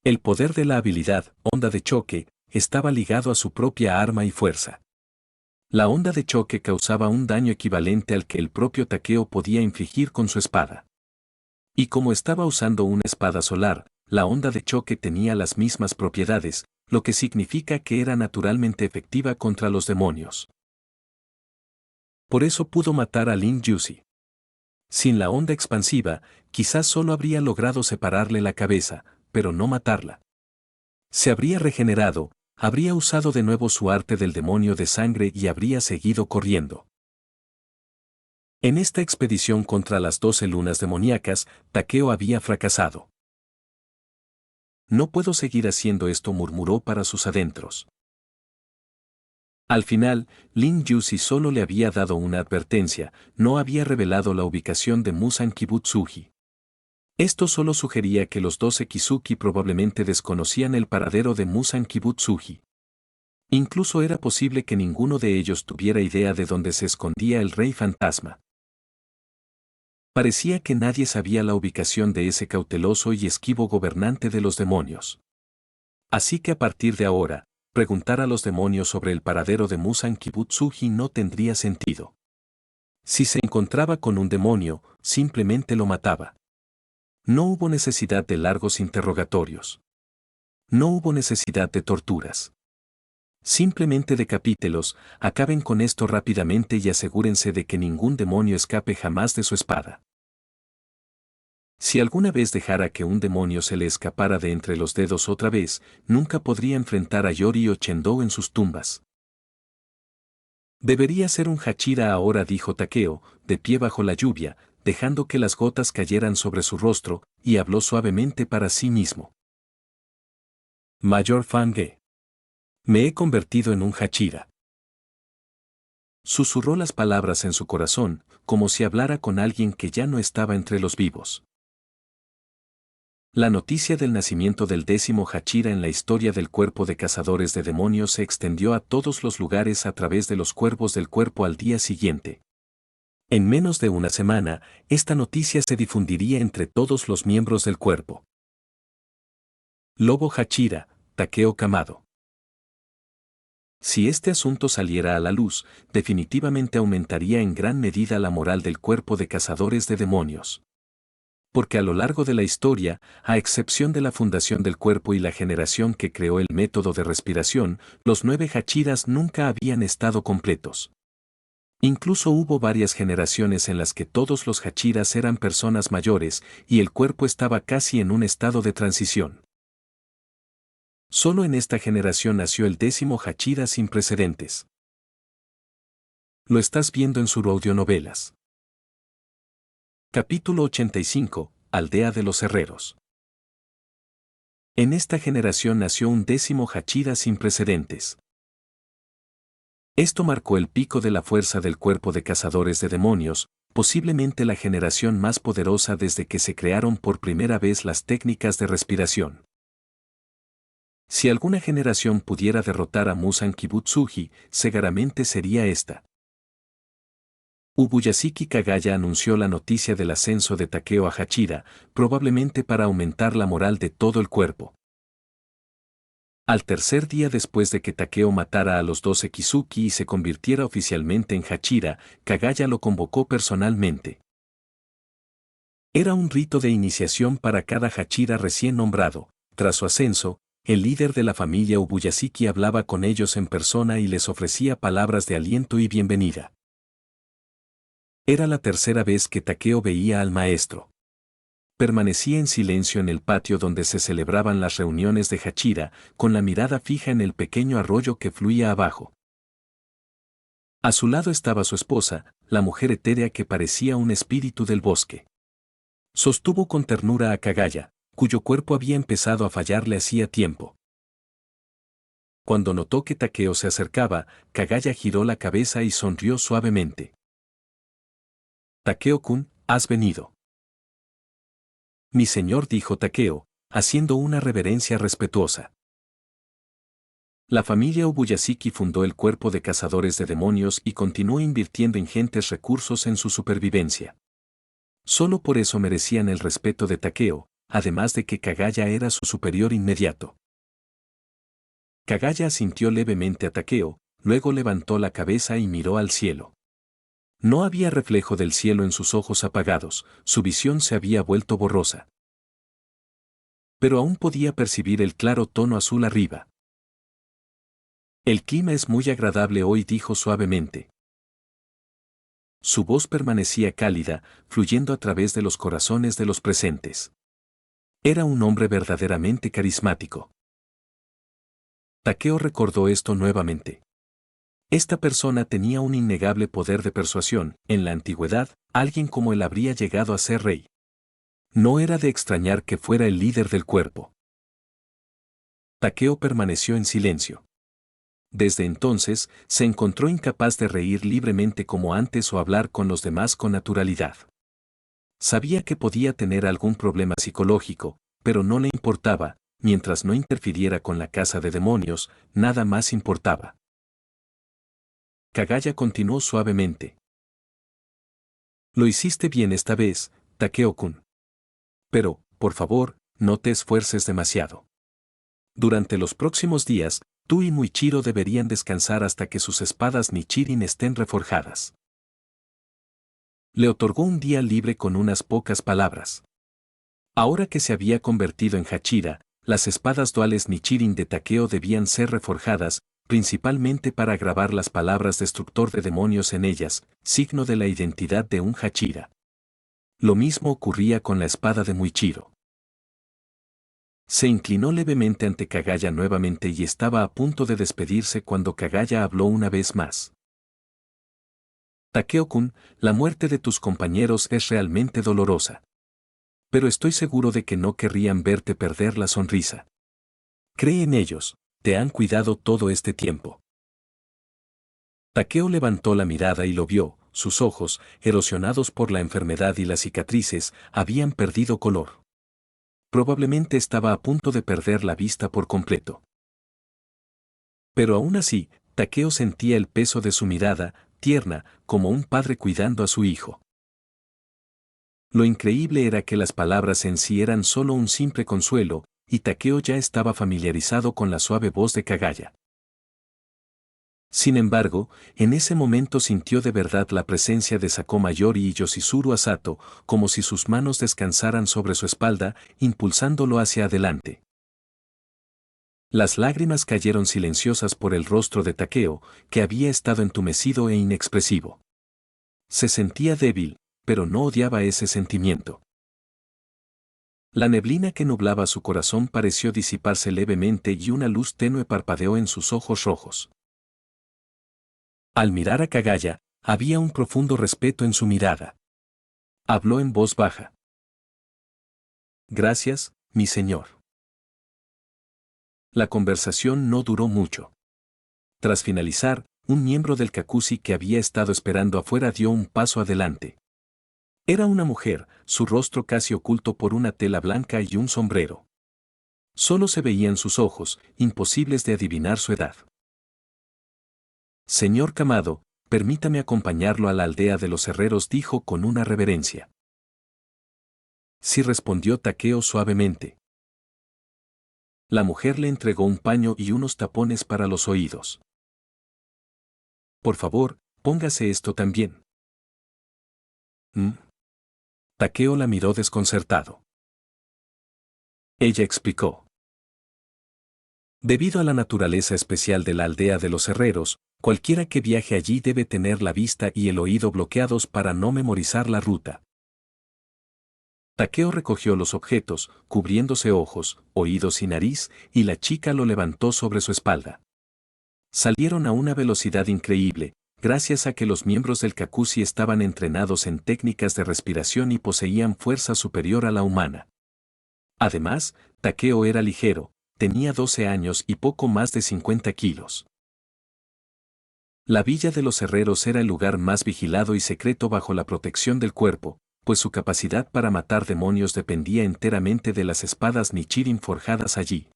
El poder de la habilidad, onda de choque, estaba ligado a su propia arma y fuerza. La onda de choque causaba un daño equivalente al que el propio Takeo podía infligir con su espada. Y como estaba usando una espada solar, la onda de choque tenía las mismas propiedades, lo que significa que era naturalmente efectiva contra los demonios. Por eso pudo matar a Lin Yusi. Sin la onda expansiva, quizás solo habría logrado separarle la cabeza, pero no matarla. Se habría regenerado, habría usado de nuevo su arte del demonio de sangre y habría seguido corriendo. En esta expedición contra las 12 lunas demoníacas, Takeo había fracasado. No puedo seguir haciendo esto, murmuró para sus adentros. Al final, Lin Yusi solo le había dado una advertencia, no había revelado la ubicación de Musan Kibutsuji. Esto solo sugería que los 12 Kizuki probablemente desconocían el paradero de Musan Kibutsuji. Incluso era posible que ninguno de ellos tuviera idea de dónde se escondía el rey fantasma. Parecía que nadie sabía la ubicación de ese cauteloso y esquivo gobernante de los demonios. Así que a partir de ahora, preguntar a los demonios sobre el paradero de Musan Kibutsuji no tendría sentido. Si se encontraba con un demonio, simplemente lo mataba. No hubo necesidad de largos interrogatorios. No hubo necesidad de torturas. Simplemente decapítelos, acaben con esto rápidamente y asegúrense de que ningún demonio escape jamás de su espada. Si alguna vez dejara que un demonio se le escapara de entre los dedos otra vez, nunca podría enfrentar a Yori o Chendo en sus tumbas. Debería ser un Hachira ahora, dijo Takeo, de pie bajo la lluvia, dejando que las gotas cayeran sobre su rostro, y habló suavemente para sí mismo. Mayor Fange. Me he convertido en un Hachira. Susurró las palabras en su corazón, como si hablara con alguien que ya no estaba entre los vivos. La noticia del nacimiento del 10º Hachira en la historia del cuerpo de cazadores de demonios se extendió a todos los lugares a través de los cuervos del cuerpo al día siguiente. En menos de una semana, esta noticia se difundiría entre todos los miembros del cuerpo. Lobo Hachira, Takeo Kamado. Si este asunto saliera a la luz, definitivamente aumentaría en gran medida la moral del cuerpo de cazadores de demonios. Porque a lo largo de la historia, a excepción de la fundación del cuerpo y la generación que creó el método de respiración, los 9 Hachiras nunca habían estado completos. Incluso hubo varias generaciones en las que todos los Hachiras eran personas mayores y el cuerpo estaba casi en un estado de transición. Solo en esta generación nació el 10º Hachira sin precedentes. Lo estás viendo en sus audionovelas. Capítulo 85, Aldea de los Herreros. En esta generación nació un 10º Hachira sin precedentes. Esto marcó el pico de la fuerza del cuerpo de cazadores de demonios, posiblemente la generación más poderosa desde que se crearon por primera vez las técnicas de respiración. Si alguna generación pudiera derrotar a Musan Kibutsuji, seguramente sería esta. Ubuyashiki Kagaya anunció la noticia del ascenso de Takeo a Hachira, probablemente para aumentar la moral de todo el cuerpo. Al tercer día después de que Takeo matara a los 12 Kizuki y se convirtiera oficialmente en Hachira, Kagaya lo convocó personalmente. Era un rito de iniciación para cada Hachira recién nombrado. Tras su ascenso, el líder de la familia Ubuyashiki hablaba con ellos en persona y les ofrecía palabras de aliento y bienvenida. Era la tercera vez que Takeo veía al maestro. Permanecía en silencio en el patio donde se celebraban las reuniones de Hachira, con la mirada fija en el pequeño arroyo que fluía abajo. A su lado estaba su esposa, la mujer etérea que parecía un espíritu del bosque. Sostuvo con ternura a Kagaya, cuyo cuerpo había empezado a fallarle hacía tiempo. Cuando notó que Takeo se acercaba, Kagaya giró la cabeza y sonrió suavemente. Takeo-kun, has venido. Mi señor, dijo Takeo, haciendo una reverencia respetuosa. La familia Ubuyashiki fundó el cuerpo de cazadores de demonios y continuó invirtiendo ingentes recursos en su supervivencia. Solo por eso merecían el respeto de Takeo, además de que Kagaya era su superior inmediato. Kagaya asintió levemente a Takeo, luego levantó la cabeza y miró al cielo. No había reflejo del cielo en sus ojos apagados, su visión se había vuelto borrosa. Pero aún podía percibir el claro tono azul arriba. El clima es muy agradable hoy, dijo suavemente. Su voz permanecía cálida, fluyendo a través de los corazones de los presentes. Era un hombre verdaderamente carismático. Takeo recordó esto nuevamente. Esta persona tenía un innegable poder de persuasión. En la antigüedad, alguien como él habría llegado a ser rey. No era de extrañar que fuera el líder del cuerpo. Takeo permaneció en silencio. Desde entonces, se encontró incapaz de reír libremente como antes o hablar con los demás con naturalidad. Sabía que podía tener algún problema psicológico, pero no le importaba, mientras no interfiriera con la casa de demonios, nada más importaba. Kagaya continuó suavemente. Lo hiciste bien esta vez, Takeo-kun. Pero, por favor, no te esfuerces demasiado. Durante los próximos días, tú y Muichiro deberían descansar hasta que sus espadas Nichirin estén reforjadas. Le otorgó un día libre con unas pocas palabras. Ahora que se había convertido en Hachira, las espadas duales Nichirin de Takeo debían ser reforjadas, principalmente para grabar las palabras destructor de demonios en ellas, signo de la identidad de un Hachira. Lo mismo ocurría con la espada de Muichiro. Se inclinó levemente ante Kagaya nuevamente y estaba a punto de despedirse cuando Kagaya habló una vez más. Takeo-kun, la muerte de tus compañeros es realmente dolorosa. Pero estoy seguro de que no querrían verte perder la sonrisa. Cree en ellos, te han cuidado todo este tiempo. Takeo levantó la mirada y lo vio, sus ojos, erosionados por la enfermedad y las cicatrices, habían perdido color. Probablemente estaba a punto de perder la vista por completo. Pero aún así, Takeo sentía el peso de su mirada, tierna, como un padre cuidando a su hijo. Lo increíble era que las palabras en sí eran solo un simple consuelo, y Takeo ya estaba familiarizado con la suave voz de Kagaya. Sin embargo, en ese momento sintió de verdad la presencia de Sakoma Yori y Yoshizuru Asato, como si sus manos descansaran sobre su espalda, impulsándolo hacia adelante. Las lágrimas cayeron silenciosas por el rostro de Takeo, que había estado entumecido e inexpresivo. Se sentía débil, pero no odiaba ese sentimiento. La neblina que nublaba su corazón pareció disiparse levemente y una luz tenue parpadeó en sus ojos rojos. Al mirar a Kagaya, había un profundo respeto en su mirada. Habló en voz baja. Gracias, mi señor. La conversación no duró mucho. Tras finalizar, un miembro del Kakushi que había estado esperando afuera dio un paso adelante. Era una mujer, su rostro casi oculto por una tela blanca y un sombrero. Solo se veían sus ojos, imposibles de adivinar su edad. Señor Kamado, permítame acompañarlo a la aldea de los herreros, dijo con una reverencia. Sí, respondió Takeo suavemente. La mujer le entregó un paño y unos tapones para los oídos. Por favor, póngase esto también. Takeo la miró desconcertado. Ella explicó. Debido a la naturaleza especial de la aldea de los herreros, cualquiera que viaje allí debe tener la vista y el oído bloqueados para no memorizar la ruta. Takeo recogió los objetos, cubriéndose ojos, oídos y nariz, y la chica lo levantó sobre su espalda. Salieron a una velocidad increíble, gracias a que los miembros del Kakushi estaban entrenados en técnicas de respiración y poseían fuerza superior a la humana. Además, Takeo era ligero, tenía 12 años y poco más de 50 kilos. La villa de los herreros era el lugar más vigilado y secreto bajo la protección del cuerpo, pues su capacidad para matar demonios dependía enteramente de las espadas Nichirin forjadas allí.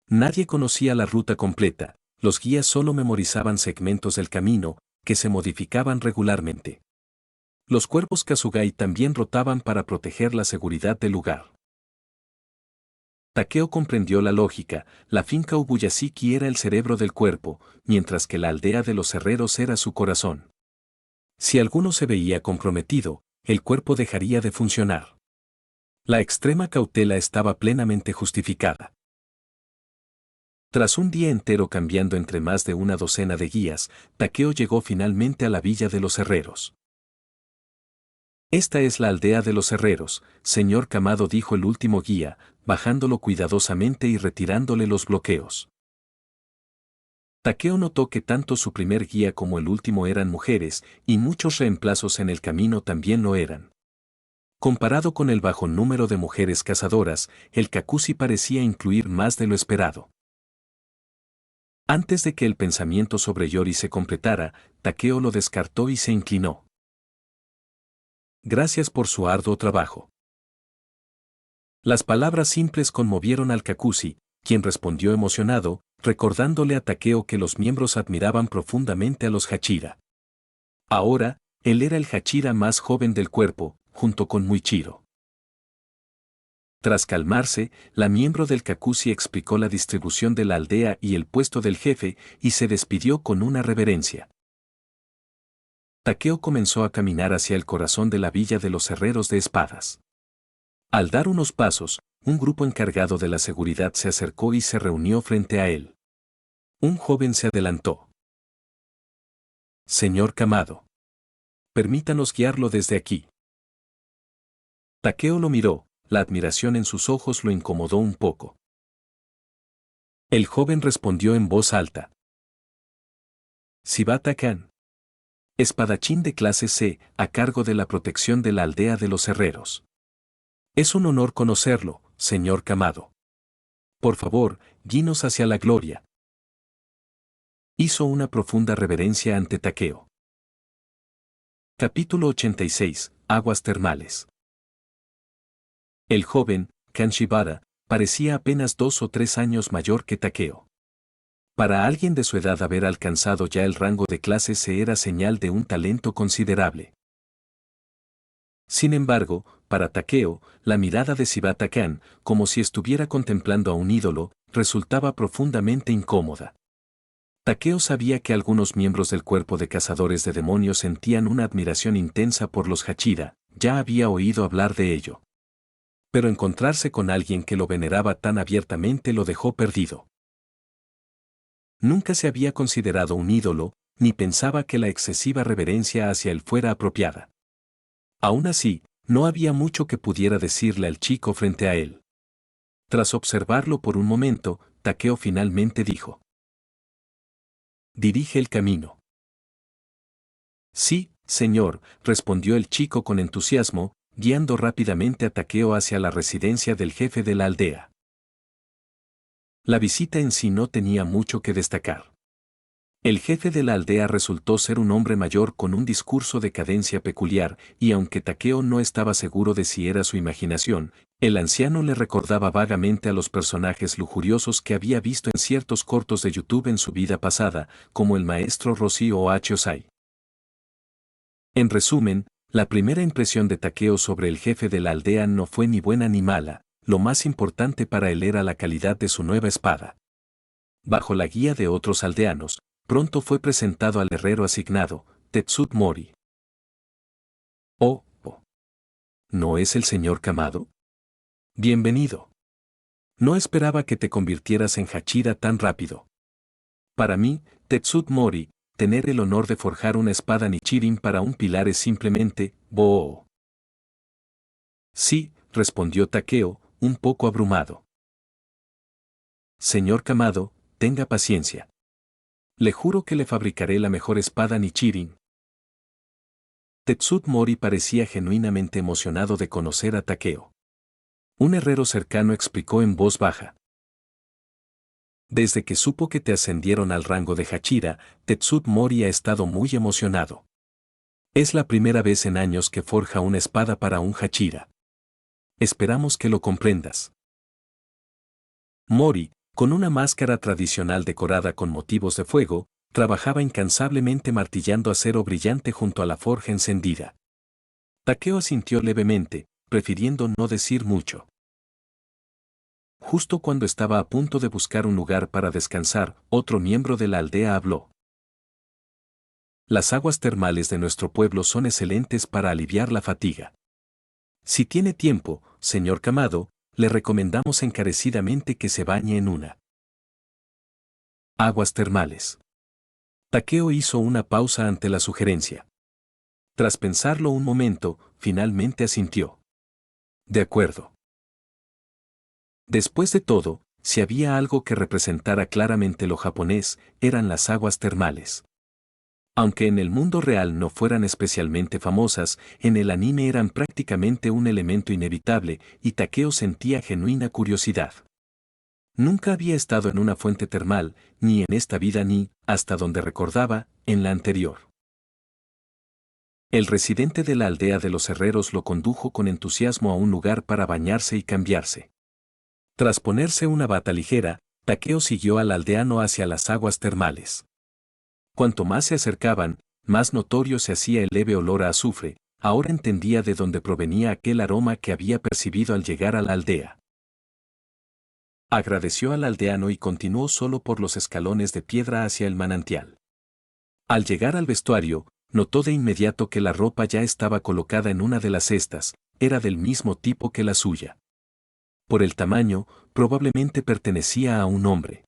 Nadie conocía la ruta completa, los guías solo memorizaban segmentos del camino, que se modificaban regularmente. Los cuerpos Kasugai también rotaban para proteger la seguridad del lugar. Takeo comprendió la lógica, la finca Ubuyashiki era el cerebro del cuerpo, mientras que la aldea de los herreros era su corazón. Si alguno se veía comprometido, el cuerpo dejaría de funcionar. La extrema cautela estaba plenamente justificada. Tras un día entero cambiando entre más de una docena de guías, Takeo llegó finalmente a la villa de los herreros. Esta es la aldea de los herreros, señor Kamado, dijo el último guía, bajándolo cuidadosamente y retirándole los bloqueos. Takeo notó que tanto su primer guía como el último eran mujeres, y muchos reemplazos en el camino también lo eran. Comparado con el bajo número de mujeres cazadoras, el Kakushi parecía incluir más de lo esperado. Antes de que el pensamiento sobre Yori se completara, Takeo lo descartó y se inclinó. Gracias por su arduo trabajo. Las palabras simples conmovieron al Kakushi, quien respondió emocionado, recordándole a Takeo que los miembros admiraban profundamente a los Hachira. Ahora, él era el Hachira más joven del cuerpo, junto con Muichiro. Tras calmarse, la miembro del Kakushi explicó la distribución de la aldea y el puesto del jefe, y se despidió con una reverencia. Takeo comenzó a caminar hacia el corazón de la villa de los herreros de espadas. Al dar unos pasos, un grupo encargado de la seguridad se acercó y se reunió frente a él. Un joven se adelantó. Señor Kamado. Permítanos guiarlo desde aquí. Takeo lo miró, la admiración en sus ojos lo incomodó un poco. El joven respondió en voz alta. Shibata-kan. Espadachín de clase C, a cargo de la protección de la aldea de los herreros. Es un honor conocerlo, señor Kamado. Por favor, guíenos hacia la gloria. Hizo una profunda reverencia ante Takeo. Capítulo 86. Aguas termales. El joven, Kanshibara, parecía apenas 2 o 3 años mayor que Takeo. Para alguien de su edad haber alcanzado ya el rango de clase C era señal de un talento considerable. Sin embargo, para Takeo, la mirada de Shibata-kan, como si estuviera contemplando a un ídolo, resultaba profundamente incómoda. Takeo sabía que algunos miembros del cuerpo de cazadores de demonios sentían una admiración intensa por los Hachira, ya había oído hablar de ello. Pero encontrarse con alguien que lo veneraba tan abiertamente lo dejó perdido. Nunca se había considerado un ídolo, ni pensaba que la excesiva reverencia hacia él fuera apropiada. Aún así, no había mucho que pudiera decirle al chico frente a él. Tras observarlo por un momento, Takeo finalmente dijo: «Dirige el camino». «Sí, señor», respondió el chico con entusiasmo, guiando rápidamente a Takeo hacia la residencia del jefe de la aldea. La visita en sí no tenía mucho que destacar. El jefe de la aldea resultó ser un hombre mayor con un discurso de cadencia peculiar, y aunque Takeo no estaba seguro de si era su imaginación, el anciano le recordaba vagamente a los personajes lujuriosos que había visto en ciertos cortos de YouTube en su vida pasada, como el maestro Roshi o Hachosai. En resumen, la primera impresión de Takeo sobre el jefe de la aldea no fue ni buena ni mala, lo más importante para él era la calidad de su nueva espada. Bajo la guía de otros aldeanos, pronto fue presentado al herrero asignado, Tetsut Mori. «Oh, ¿no es el señor Kamado? Bienvenido. No esperaba que te convirtieras en Hachira tan rápido. Para mí, Tetsut Mori, tener el honor de forjar una espada Nichirin para un pilar es simplemente, ¡boo! Sí», respondió Takeo, un poco abrumado. «Señor Kamado, tenga paciencia. Le juro que le fabricaré la mejor espada Nichirin». Tetsut Mori parecía genuinamente emocionado de conocer a Takeo. Un herrero cercano explicó en voz baja: «Desde que supo que te ascendieron al rango de Hachira, Tetsut Mori ha estado muy emocionado. Es la primera vez en años que forja una espada para un Hachira. Esperamos que lo comprendas». Mori, con una máscara tradicional decorada con motivos de fuego, trabajaba incansablemente martillando acero brillante junto a la forja encendida. Takeo asintió levemente, prefiriendo no decir mucho. Justo cuando estaba a punto de buscar un lugar para descansar, otro miembro de la aldea habló. Las aguas termales de nuestro pueblo son excelentes para aliviar la fatiga. Si tiene tiempo, señor Kamado, le recomendamos encarecidamente que se bañe en una. Aguas termales. Takeo hizo una pausa ante la sugerencia. Tras pensarlo un momento, finalmente asintió. De acuerdo. Después de todo, si había algo que representara claramente lo japonés, eran las aguas termales. Aunque en el mundo real no fueran especialmente famosas, en el anime eran prácticamente un elemento inevitable, y Takeo sentía genuina curiosidad. Nunca había estado en una fuente termal, ni en esta vida ni, hasta donde recordaba, en la anterior. El residente de la aldea de los herreros lo condujo con entusiasmo a un lugar para bañarse y cambiarse. Tras ponerse una bata ligera, Takeo siguió al aldeano hacia las aguas termales. Cuanto más se acercaban, más notorio se hacía el leve olor a azufre. Ahora entendía de dónde provenía aquel aroma que había percibido al llegar a la aldea. Agradeció al aldeano y continuó solo por los escalones de piedra hacia el manantial. Al llegar al vestuario, notó de inmediato que la ropa ya estaba colocada en una de las cestas, era del mismo tipo que la suya. Por el tamaño, probablemente pertenecía a un hombre.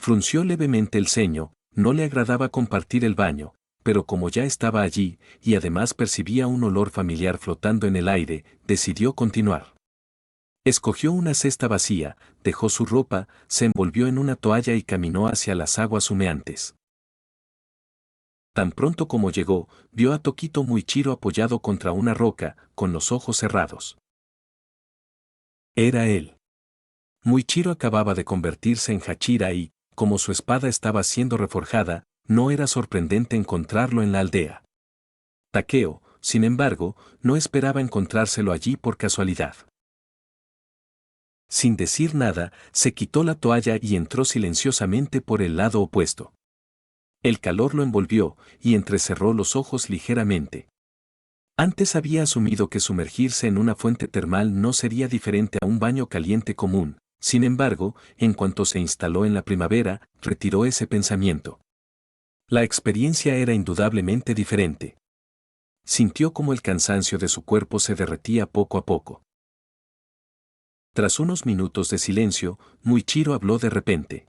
Frunció levemente el ceño, no le agradaba compartir el baño, pero como ya estaba allí, y además percibía un olor familiar flotando en el aire, decidió continuar. Escogió una cesta vacía, dejó su ropa, se envolvió en una toalla y caminó hacia las aguas humeantes. Tan pronto como llegó, vio a Tokito Muichiro apoyado contra una roca, con los ojos cerrados. Era él. Muichiro acababa de convertirse en Hachira y, como su espada estaba siendo reforjada, no era sorprendente encontrarlo en la aldea. Takeo, sin embargo, no esperaba encontrárselo allí por casualidad. Sin decir nada, se quitó la toalla y entró silenciosamente por el lado opuesto. El calor lo envolvió, y entrecerró los ojos ligeramente. Antes había asumido que sumergirse en una fuente termal no sería diferente a un baño caliente común. Sin embargo, en cuanto se instaló en la primavera, retiró ese pensamiento. La experiencia era indudablemente diferente. Sintió como el cansancio de su cuerpo se derretía poco a poco. Tras unos minutos de silencio, Muichiro habló de repente.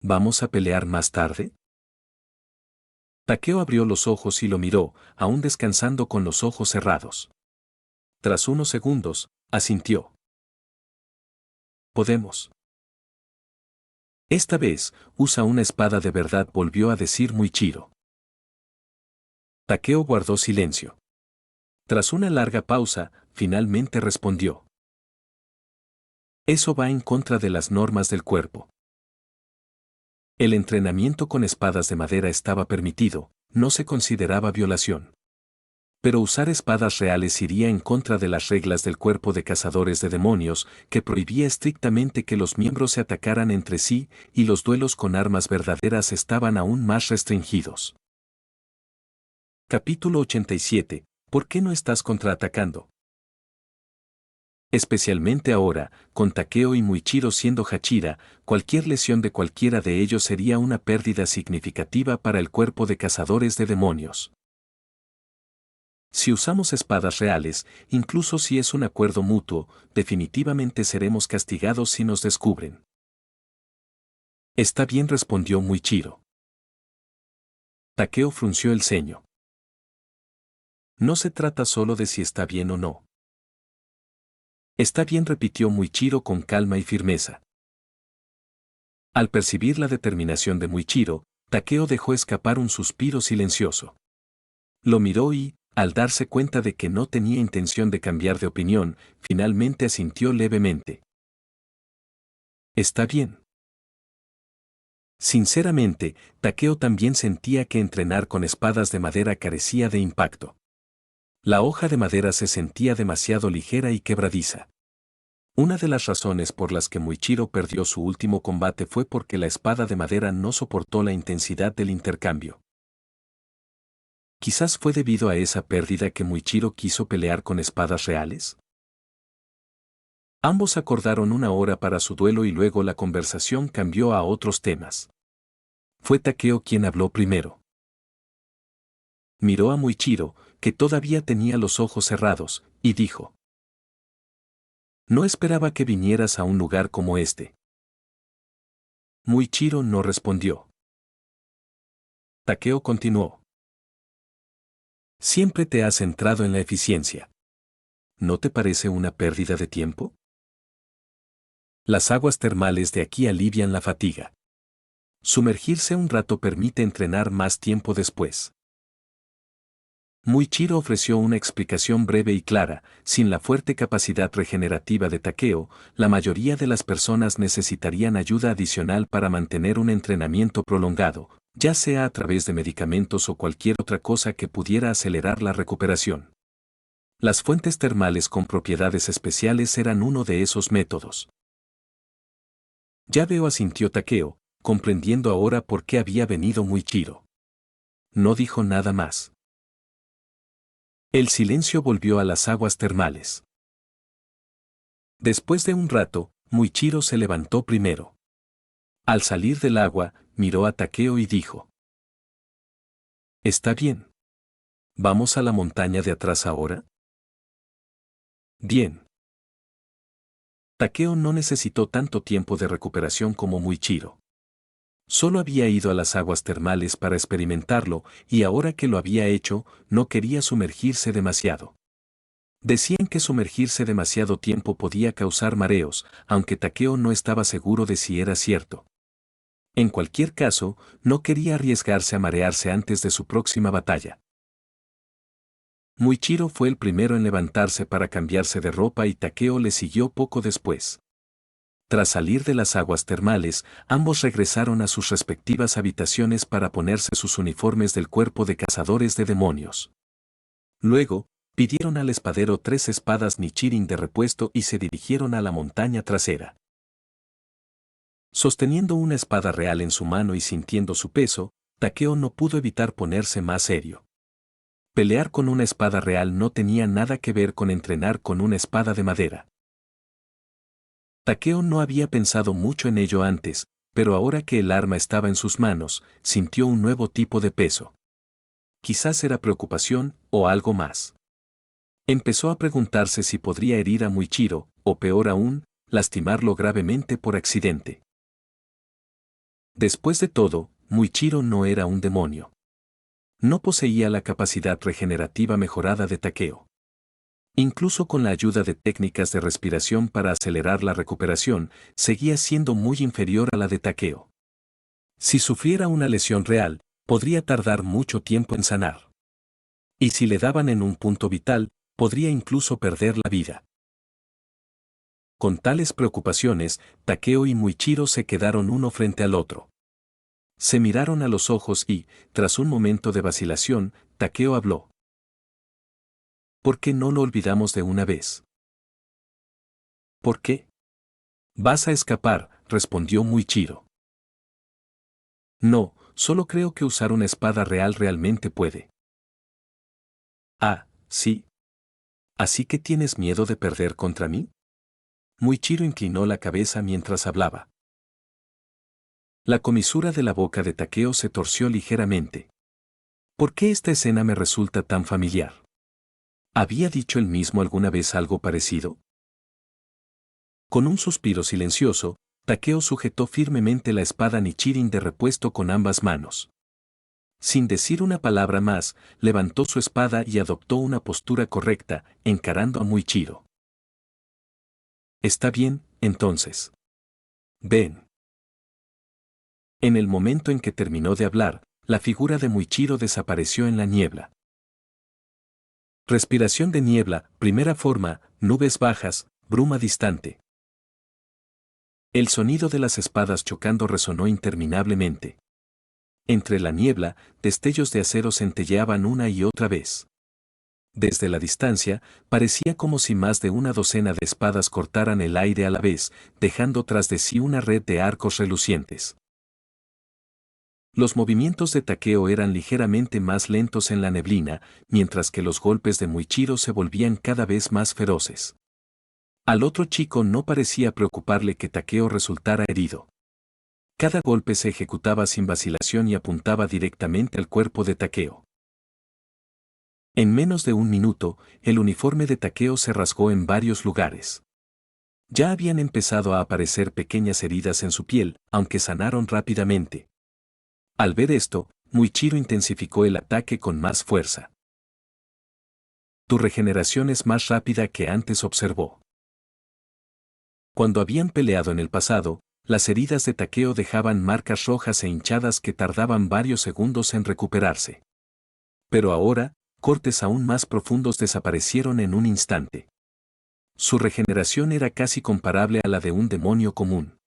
¿Vamos a pelear más tarde? Takeo abrió los ojos y lo miró, aún descansando con los ojos cerrados. Tras unos segundos, asintió. Podemos. Esta vez, usa una espada de verdad, volvió a decir Muichiro. Takeo guardó silencio. Tras una larga pausa, finalmente respondió. Eso va en contra de las normas del cuerpo. El entrenamiento con espadas de madera estaba permitido, no se consideraba violación. Pero usar espadas reales iría en contra de las reglas del cuerpo de cazadores de demonios, que prohibía estrictamente que los miembros se atacaran entre sí, y los duelos con armas verdaderas estaban aún más restringidos. Capítulo 87. ¿Por qué no estás contraatacando? Especialmente ahora, con Takeo y Muichiro siendo Hachira, cualquier lesión de cualquiera de ellos sería una pérdida significativa para el cuerpo de cazadores de demonios. Si usamos espadas reales, incluso si es un acuerdo mutuo, definitivamente seremos castigados si nos descubren. Está bien, respondió Muichiro. Takeo frunció el ceño. No se trata solo de si está bien o no. Está bien, repitió Muichiro con calma y firmeza. Al percibir la determinación de Muichiro, Takeo dejó escapar un suspiro silencioso. Lo miró y, al darse cuenta de que no tenía intención de cambiar de opinión, finalmente asintió levemente. Está bien. Sinceramente, Takeo también sentía que entrenar con espadas de madera carecía de impacto. La hoja de madera se sentía demasiado ligera y quebradiza. Una de las razones por las que Muichiro perdió su último combate fue porque la espada de madera no soportó la intensidad del intercambio. Quizás fue debido a esa pérdida que Muichiro quiso pelear con espadas reales. Ambos acordaron una hora para su duelo y luego la conversación cambió a otros temas. Fue Takeo quien habló primero. Miró a Muichiro, que todavía tenía los ojos cerrados, y dijo: No esperaba que vinieras a un lugar como este. Muichiro no respondió. Takeo continuó: Siempre te has centrado en la eficiencia. ¿No te parece una pérdida de tiempo? Las aguas termales de aquí alivian la fatiga. Sumergirse un rato permite entrenar más tiempo después. Muichiro ofreció una explicación breve y clara. Sin la fuerte capacidad regenerativa de Takeo, la mayoría de las personas necesitarían ayuda adicional para mantener un entrenamiento prolongado, ya sea a través de medicamentos o cualquier otra cosa que pudiera acelerar la recuperación. Las fuentes termales con propiedades especiales eran uno de esos métodos. Ya veo, asintió Takeo, comprendiendo ahora por qué había venido Muichiro. No dijo nada más. El silencio volvió a las aguas termales. Después de un rato, Muichiro se levantó primero. Al salir del agua, miró a Takeo y dijo: Está bien. ¿Vamos a la montaña de atrás ahora? Bien. Takeo no necesitó tanto tiempo de recuperación como Muichiro. Solo había ido a las aguas termales para experimentarlo, y ahora que lo había hecho, no quería sumergirse demasiado. Decían que sumergirse demasiado tiempo podía causar mareos, aunque Takeo no estaba seguro de si era cierto. En cualquier caso, no quería arriesgarse a marearse antes de su próxima batalla. Muichiro fue el primero en levantarse para cambiarse de ropa y Takeo le siguió poco después. Tras salir de las aguas termales, ambos regresaron a sus respectivas habitaciones para ponerse sus uniformes del cuerpo de cazadores de demonios. Luego, pidieron al espadero 3 espadas Nichirin de repuesto y se dirigieron a la montaña trasera. Sosteniendo una espada real en su mano y sintiendo su peso, Takeo no pudo evitar ponerse más serio. Pelear con una espada real no tenía nada que ver con entrenar con una espada de madera. Takeo no había pensado mucho en ello antes, pero ahora que el arma estaba en sus manos, sintió un nuevo tipo de peso. Quizás era preocupación, o algo más. Empezó a preguntarse si podría herir a Muichiro, o peor aún, lastimarlo gravemente por accidente. Después de todo, Muichiro no era un demonio. No poseía la capacidad regenerativa mejorada de Takeo. Incluso con la ayuda de técnicas de respiración para acelerar la recuperación, seguía siendo muy inferior a la de Takeo. Si sufriera una lesión real, podría tardar mucho tiempo en sanar. Y si le daban en un punto vital, podría incluso perder la vida. Con tales preocupaciones, Takeo y Muichiro se quedaron uno frente al otro. Se miraron a los ojos y, tras un momento de vacilación, Takeo habló. ¿Por qué no lo olvidamos de una vez? ¿Por qué? Vas a escapar, respondió Muichiro. No, solo creo que usar una espada real realmente puede. Ah, sí. ¿Así que tienes miedo de perder contra mí? Muichiro inclinó la cabeza mientras hablaba. La comisura de la boca de Takeo se torció ligeramente. ¿Por qué esta escena me resulta tan familiar? ¿Había dicho él mismo alguna vez algo parecido? Con un suspiro silencioso, Takeo sujetó firmemente la espada Nichirin de repuesto con ambas manos. Sin decir una palabra más, levantó su espada y adoptó una postura correcta, encarando a Muichiro. Está bien, entonces. Ven. En el momento en que terminó de hablar, la figura de Muichiro desapareció en la niebla. Respiración de niebla, primera forma, nubes bajas, bruma distante. El sonido de las espadas chocando resonó interminablemente. Entre la niebla, destellos de acero centelleaban una y otra vez. Desde la distancia, parecía como si más de una docena de espadas cortaran el aire a la vez, dejando tras de sí una red de arcos relucientes. Los movimientos de Takeo eran ligeramente más lentos en la neblina, mientras que los golpes de Muichiro se volvían cada vez más feroces. Al otro chico no parecía preocuparle que Takeo resultara herido. Cada golpe se ejecutaba sin vacilación y apuntaba directamente al cuerpo de Takeo. En menos de un minuto, el uniforme de Takeo se rasgó en varios lugares. Ya habían empezado a aparecer pequeñas heridas en su piel, aunque sanaron rápidamente. Al ver esto, Muichiro intensificó el ataque con más fuerza. Tu regeneración es más rápida que antes, observó. Cuando habían peleado en el pasado, las heridas de Takeo dejaban marcas rojas e hinchadas que tardaban varios segundos en recuperarse. Pero ahora, cortes aún más profundos desaparecieron en un instante. Su regeneración era casi comparable a la de un demonio común.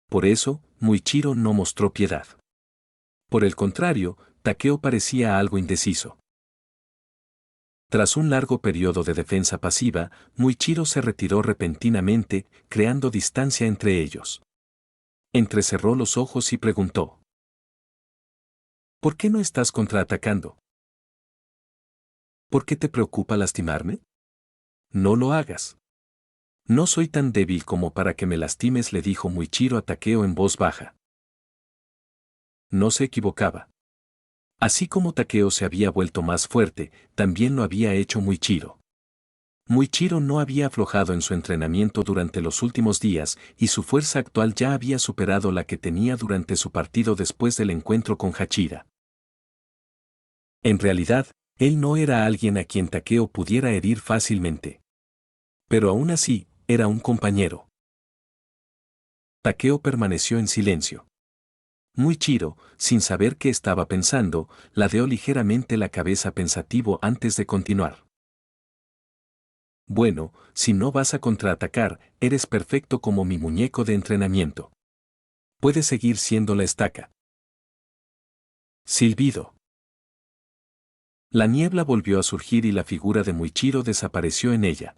Por eso, Muichiro no mostró piedad. Por el contrario, Takeo parecía algo indeciso. Tras un largo periodo de defensa pasiva, Muichiro se retiró repentinamente, creando distancia entre ellos. Entrecerró los ojos y preguntó: ¿por qué no estás contraatacando? ¿Por qué te preocupa lastimarme? No lo hagas. No soy tan débil como para que me lastimes, le dijo Muichiro a Takeo en voz baja. No se equivocaba. Así como Takeo se había vuelto más fuerte, también lo había hecho Muichiro. Muichiro no había aflojado en su entrenamiento durante los últimos días y su fuerza actual ya había superado la que tenía durante su partido después del encuentro con Hachira. En realidad, él no era alguien a quien Takeo pudiera herir fácilmente. Pero aún así, era un compañero. Takeo permaneció en silencio. Muichiro, sin saber qué estaba pensando, ladeó ligeramente la cabeza pensativo antes de continuar. Bueno, si no vas a contraatacar, eres perfecto como mi muñeco de entrenamiento. Puedes seguir siendo la estaca. Silbido. La niebla volvió a surgir y la figura de Muichiro desapareció en ella.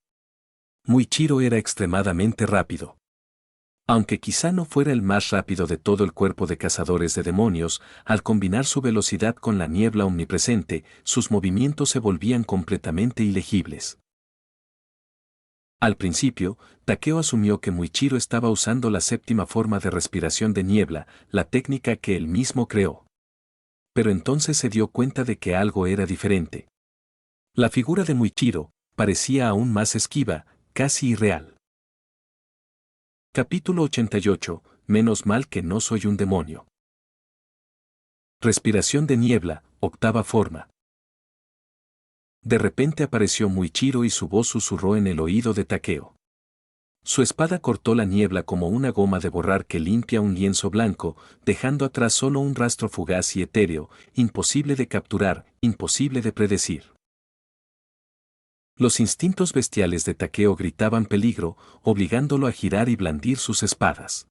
Muichiro era extremadamente rápido. Aunque quizá no fuera el más rápido de todo el cuerpo de cazadores de demonios, al combinar su velocidad con la niebla omnipresente, sus movimientos se volvían completamente ilegibles. Al principio, Takeo asumió que Muichiro estaba usando la séptima forma de respiración de niebla, la técnica que él mismo creó. Pero entonces se dio cuenta de que algo era diferente. La figura de Muichiro parecía aún más esquiva, casi irreal. Capítulo 88. Menos mal que no soy un demonio. Respiración de niebla, octava forma. De repente apareció Muichiro y su voz susurró en el oído de Takeo. Su espada cortó la niebla como una goma de borrar que limpia un lienzo blanco, dejando atrás solo un rastro fugaz y etéreo, imposible de capturar, imposible de predecir. Los instintos bestiales de Takeo gritaban peligro, obligándolo a girar y blandir sus espadas.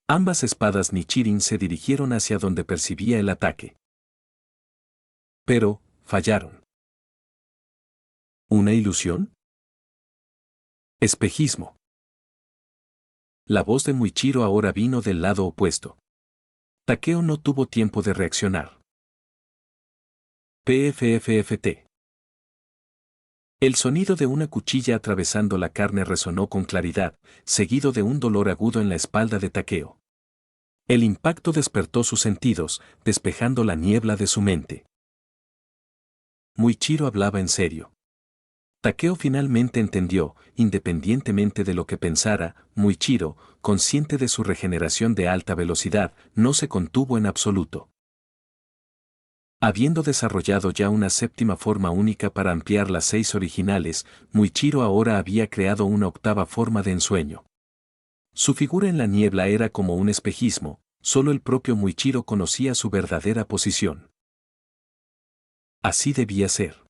Ambas espadas Nichirin se dirigieron hacia donde percibía el ataque. Pero, fallaron. ¿Una ilusión? Espejismo. La voz de Muichiro ahora vino del lado opuesto. Takeo no tuvo tiempo de reaccionar. PFFFT. El sonido de una cuchilla atravesando la carne resonó con claridad, seguido de un dolor agudo en la espalda de Takeo. El impacto despertó sus sentidos, despejando la niebla de su mente. Muichiro hablaba en serio. Takeo finalmente entendió, independientemente de lo que pensara, Muichiro, consciente de su regeneración de alta velocidad, no se contuvo en absoluto. Habiendo desarrollado ya una séptima forma única para ampliar las 6 originales, Muichiro ahora había creado una octava forma de ensueño. Su figura en la niebla era como un espejismo, solo el propio Muichiro conocía su verdadera posición. Así debía ser.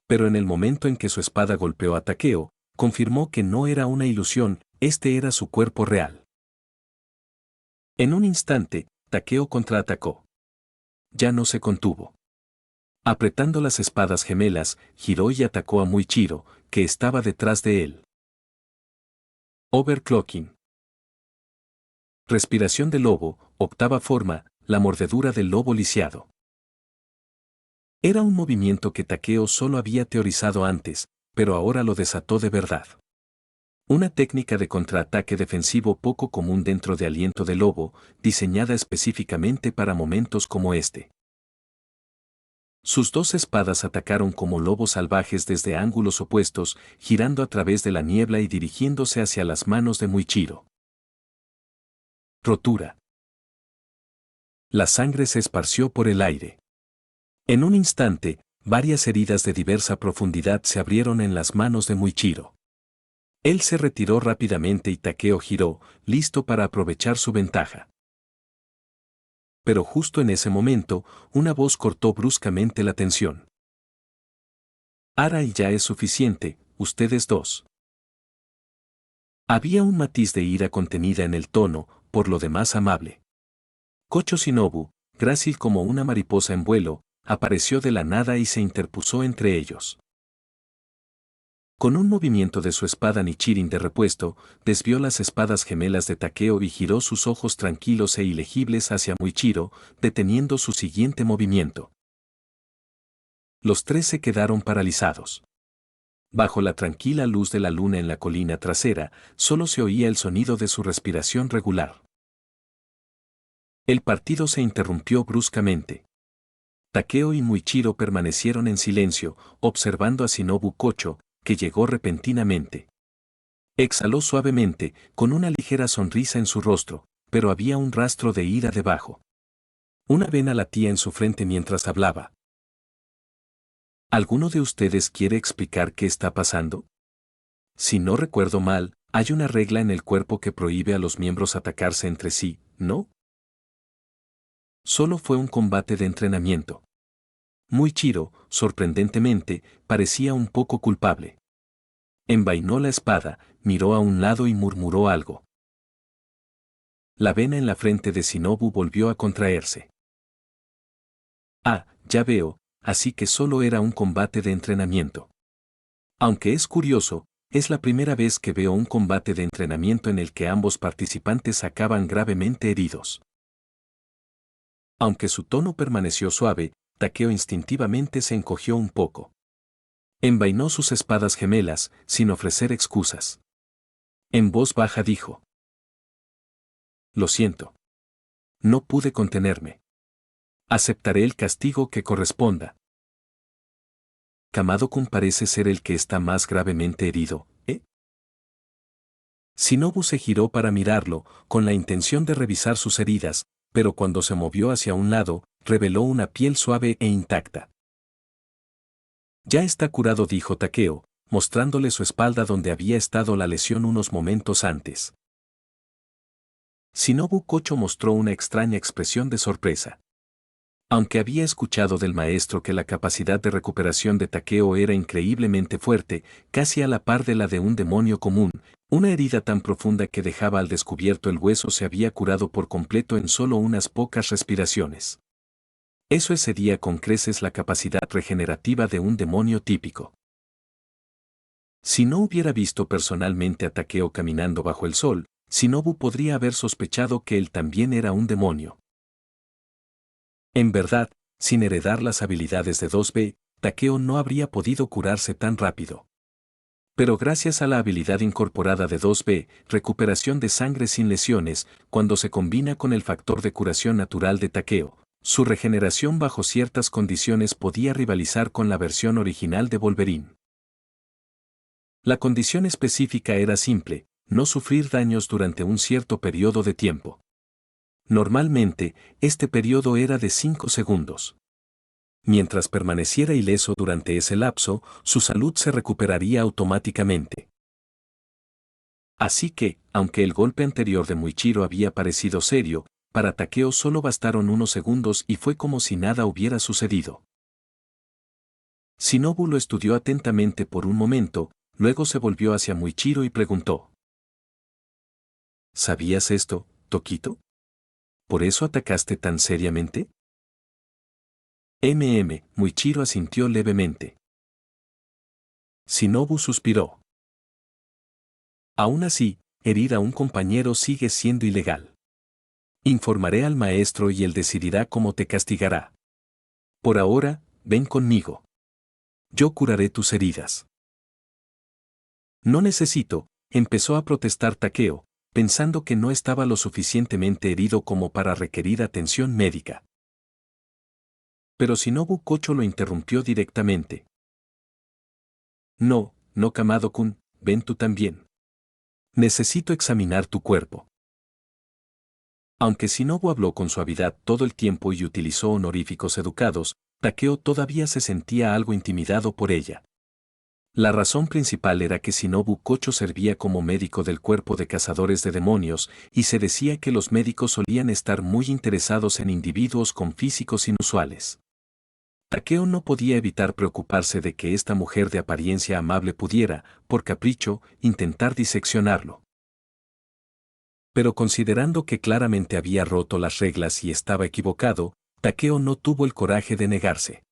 Pero en el momento en que su espada golpeó a Takeo, confirmó que no era una ilusión, este era su cuerpo real. En un instante, Takeo contraatacó. Ya no se contuvo. Apretando las espadas gemelas, giró y atacó a Muichiro, que estaba detrás de él. Overclocking. Respiración de lobo, octava forma, la mordedura del lobo lisiado. Era un movimiento que Takeo solo había teorizado antes, pero ahora lo desató de verdad. Una técnica de contraataque defensivo poco común dentro de Aliento de Lobo, diseñada específicamente para momentos como este. Sus dos espadas atacaron como lobos salvajes desde ángulos opuestos, girando a través de la niebla y dirigiéndose hacia las manos de Muichiro. Rotura. La sangre se esparció por el aire. En un instante, varias heridas de diversa profundidad se abrieron en las manos de Muichiro. Él se retiró rápidamente y Takeo giró, listo para aprovechar su ventaja. Pero justo en ese momento, una voz cortó bruscamente la tensión. Ahora y ya es suficiente, ustedes dos. Había un matiz de ira contenida en el tono, por lo demás amable. Kocho Shinobu, grácil como una mariposa en vuelo, apareció de la nada y se interpuso entre ellos. Con un movimiento de su espada Nichirin de repuesto, desvió las espadas gemelas de Takeo y giró sus ojos tranquilos e ilegibles hacia Muichiro, deteniendo su siguiente movimiento. Los tres se quedaron paralizados. Bajo la tranquila luz de la luna en la colina trasera, solo se oía el sonido de su respiración regular. El partido se interrumpió bruscamente. Takeo y Muichiro permanecieron en silencio, observando a Shinobu Kocho, que llegó repentinamente. Exhaló suavemente, con una ligera sonrisa en su rostro, pero había un rastro de ira debajo. Una vena latía en su frente mientras hablaba. ¿Alguno de ustedes quiere explicar qué está pasando? Si no recuerdo mal, hay una regla en el cuerpo que prohíbe a los miembros atacarse entre sí, ¿no? Solo fue un combate de entrenamiento. Muichiro, sorprendentemente, parecía un poco culpable. Envainó la espada, miró a un lado y murmuró algo. La vena en la frente de Shinobu volvió a contraerse. Ah, ya veo, así que solo era un combate de entrenamiento. Aunque es curioso, es la primera vez que veo un combate de entrenamiento en el que ambos participantes acaban gravemente heridos. Aunque su tono permaneció suave, Takeo instintivamente se encogió un poco. Envainó sus espadas gemelas, sin ofrecer excusas. En voz baja dijo: Lo siento. No pude contenerme. Aceptaré el castigo que corresponda. Kamado-kun parece ser el que está más gravemente herido, ¿eh? Shinobu se giró para mirarlo, con la intención de revisar sus heridas, pero cuando se movió hacia un lado, reveló una piel suave e intacta. Ya está curado, dijo Takeo, mostrándole su espalda donde había estado la lesión unos momentos antes. Shinobu Kocho mostró una extraña expresión de sorpresa. Aunque había escuchado del maestro que la capacidad de recuperación de Takeo era increíblemente fuerte, casi a la par de la de un demonio común, una herida tan profunda que dejaba al descubierto el hueso se había curado por completo en solo unas pocas respiraciones. Eso excedía con creces la capacidad regenerativa de un demonio típico. Si no hubiera visto personalmente a Takeo caminando bajo el sol, Shinobu podría haber sospechado que él también era un demonio. En verdad, sin heredar las habilidades de 2B, Takeo no habría podido curarse tan rápido. Pero gracias a la habilidad incorporada de 2B, recuperación de sangre sin lesiones, cuando se combina con el factor de curación natural de Takeo, su regeneración bajo ciertas condiciones podía rivalizar con la versión original de Wolverine. La condición específica era simple: no sufrir daños durante un cierto periodo de tiempo. Normalmente, este periodo era de 5 segundos. Mientras permaneciera ileso durante ese lapso, su salud se recuperaría automáticamente. Así que, aunque el golpe anterior de Muichiro había parecido serio, para Takeo solo bastaron unos segundos y fue como si nada hubiera sucedido. Shinobu lo estudió atentamente por un momento, luego se volvió hacia Muichiro y preguntó: ¿Sabías esto, Tokito? ¿Por eso atacaste tan seriamente? Muichiro asintió levemente. Shinobu suspiró. Aún así, herir a un compañero sigue siendo ilegal. Informaré al maestro y él decidirá cómo te castigará. Por ahora, ven conmigo. Yo curaré tus heridas. No necesito, empezó a protestar Takeo, pensando que no estaba lo suficientemente herido como para requerir atención médica. Pero Shinobu Kocho lo interrumpió directamente. No, no Kamado-kun, ven tú también. Necesito examinar tu cuerpo. Aunque Shinobu habló con suavidad todo el tiempo y utilizó honoríficos educados, Takeo todavía se sentía algo intimidado por ella. La razón principal era que Shinobu Kocho servía como médico del cuerpo de cazadores de demonios, y se decía que los médicos solían estar muy interesados en individuos con físicos inusuales. Takeo no podía evitar preocuparse de que esta mujer de apariencia amable pudiera, por capricho, intentar diseccionarlo. Pero considerando que claramente había roto las reglas y estaba equivocado, Takeo no tuvo el coraje de negarse.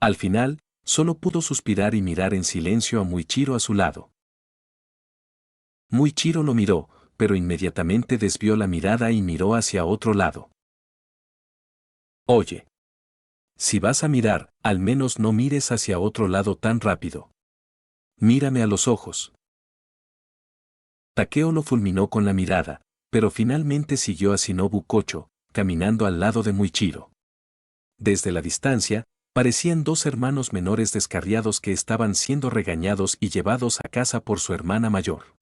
Al final, solo pudo suspirar y mirar en silencio a Muichiro a su lado. Muichiro lo miró, pero inmediatamente desvió la mirada y miró hacia otro lado. Oye. Si vas a mirar, al menos no mires hacia otro lado tan rápido. Mírame a los ojos. Takeo lo fulminó con la mirada, pero finalmente siguió a Shinobu Kocho, caminando al lado de Muichiro. Desde la distancia, parecían dos hermanos menores descarriados que estaban siendo regañados y llevados a casa por su hermana mayor.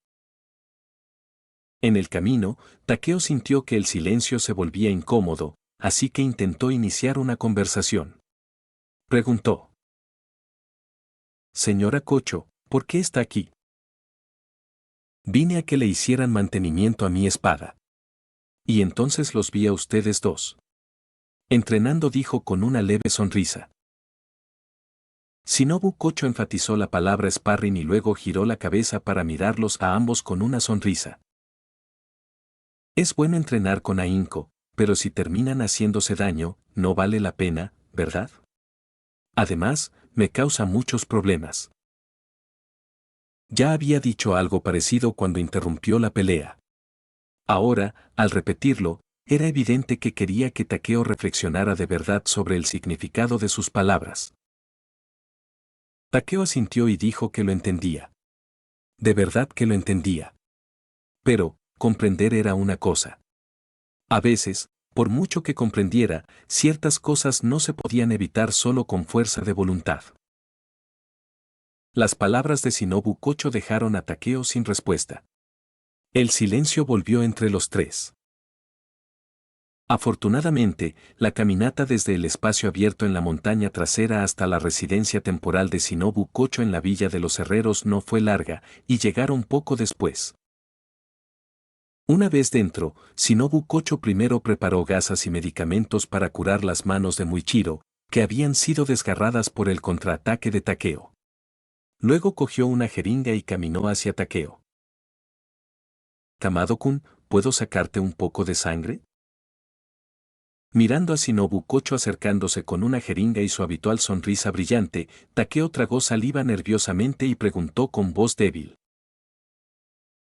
En el camino, Takeo sintió que el silencio se volvía incómodo, así que intentó iniciar una conversación. Preguntó. Señora Kocho, ¿por qué está aquí? Vine a que le hicieran mantenimiento a mi espada. Y entonces los vi a ustedes dos. Entrenando, dijo con una leve sonrisa. Shinobu Kocho enfatizó la palabra sparring y luego giró la cabeza para mirarlos a ambos con una sonrisa. Es bueno entrenar con ahínco, pero si terminan haciéndose daño, no vale la pena, ¿verdad? Además, me causa muchos problemas. Ya había dicho algo parecido cuando interrumpió la pelea. Ahora, al repetirlo, era evidente que quería que Takeo reflexionara de verdad sobre el significado de sus palabras. Takeo asintió y dijo que lo entendía. De verdad que lo entendía. Pero, comprender era una cosa. A veces, por mucho que comprendiera, ciertas cosas no se podían evitar solo con fuerza de voluntad. Las palabras de Shinobu Kocho dejaron a Takeo sin respuesta. El silencio volvió entre los tres. Afortunadamente, la caminata desde el espacio abierto en la montaña trasera hasta la residencia temporal de Shinobu Kocho en la Villa de los Herreros no fue larga, y llegaron poco después. Una vez dentro, Shinobu Kocho primero preparó gasas y medicamentos para curar las manos de Muichiro, que habían sido desgarradas por el contraataque de Takeo. Luego cogió una jeringa y caminó hacia Takeo. Kamado-kun, ¿puedo sacarte un poco de sangre? Mirando a Shinobu Kocho acercándose con una jeringa y su habitual sonrisa brillante, Takeo tragó saliva nerviosamente y preguntó con voz débil.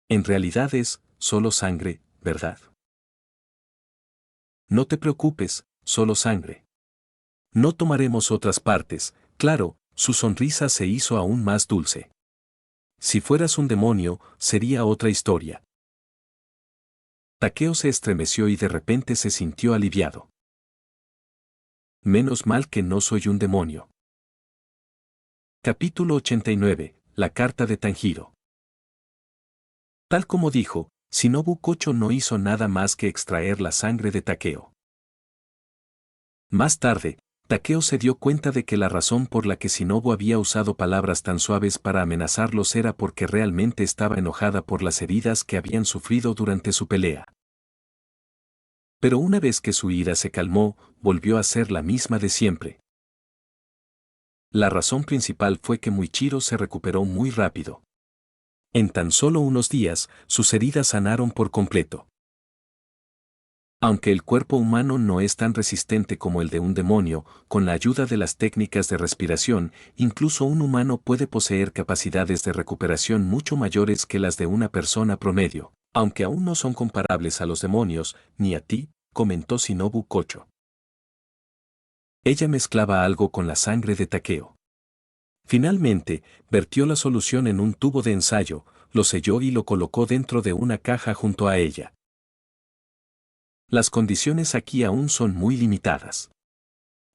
En realidad es solo sangre, ¿verdad? No te preocupes, solo sangre. No tomaremos otras partes, claro, su sonrisa se hizo aún más dulce. Si fueras un demonio, sería otra historia. Takeo se estremeció y de repente se sintió aliviado. Menos mal que no soy un demonio. Capítulo 89. La carta de Tanjiro. Tal como dijo, Shinobu Kocho no hizo nada más que extraer la sangre de Takeo. Más tarde, Takeo se dio cuenta de que la razón por la que Shinobu había usado palabras tan suaves para amenazarlos era porque realmente estaba enojada por las heridas que habían sufrido durante su pelea. Pero una vez que su ira se calmó, volvió a ser la misma de siempre. La razón principal fue que Muichiro se recuperó muy rápido. En tan solo unos días, sus heridas sanaron por completo. Aunque el cuerpo humano no es tan resistente como el de un demonio, con la ayuda de las técnicas de respiración, incluso un humano puede poseer capacidades de recuperación mucho mayores que las de una persona promedio, aunque aún no son comparables a los demonios, ni a ti, comentó Shinobu Kocho. Ella mezclaba algo con la sangre de Takeo. Finalmente, vertió la solución en un tubo de ensayo, lo selló y lo colocó dentro de una caja junto a ella. Las condiciones aquí aún son muy limitadas.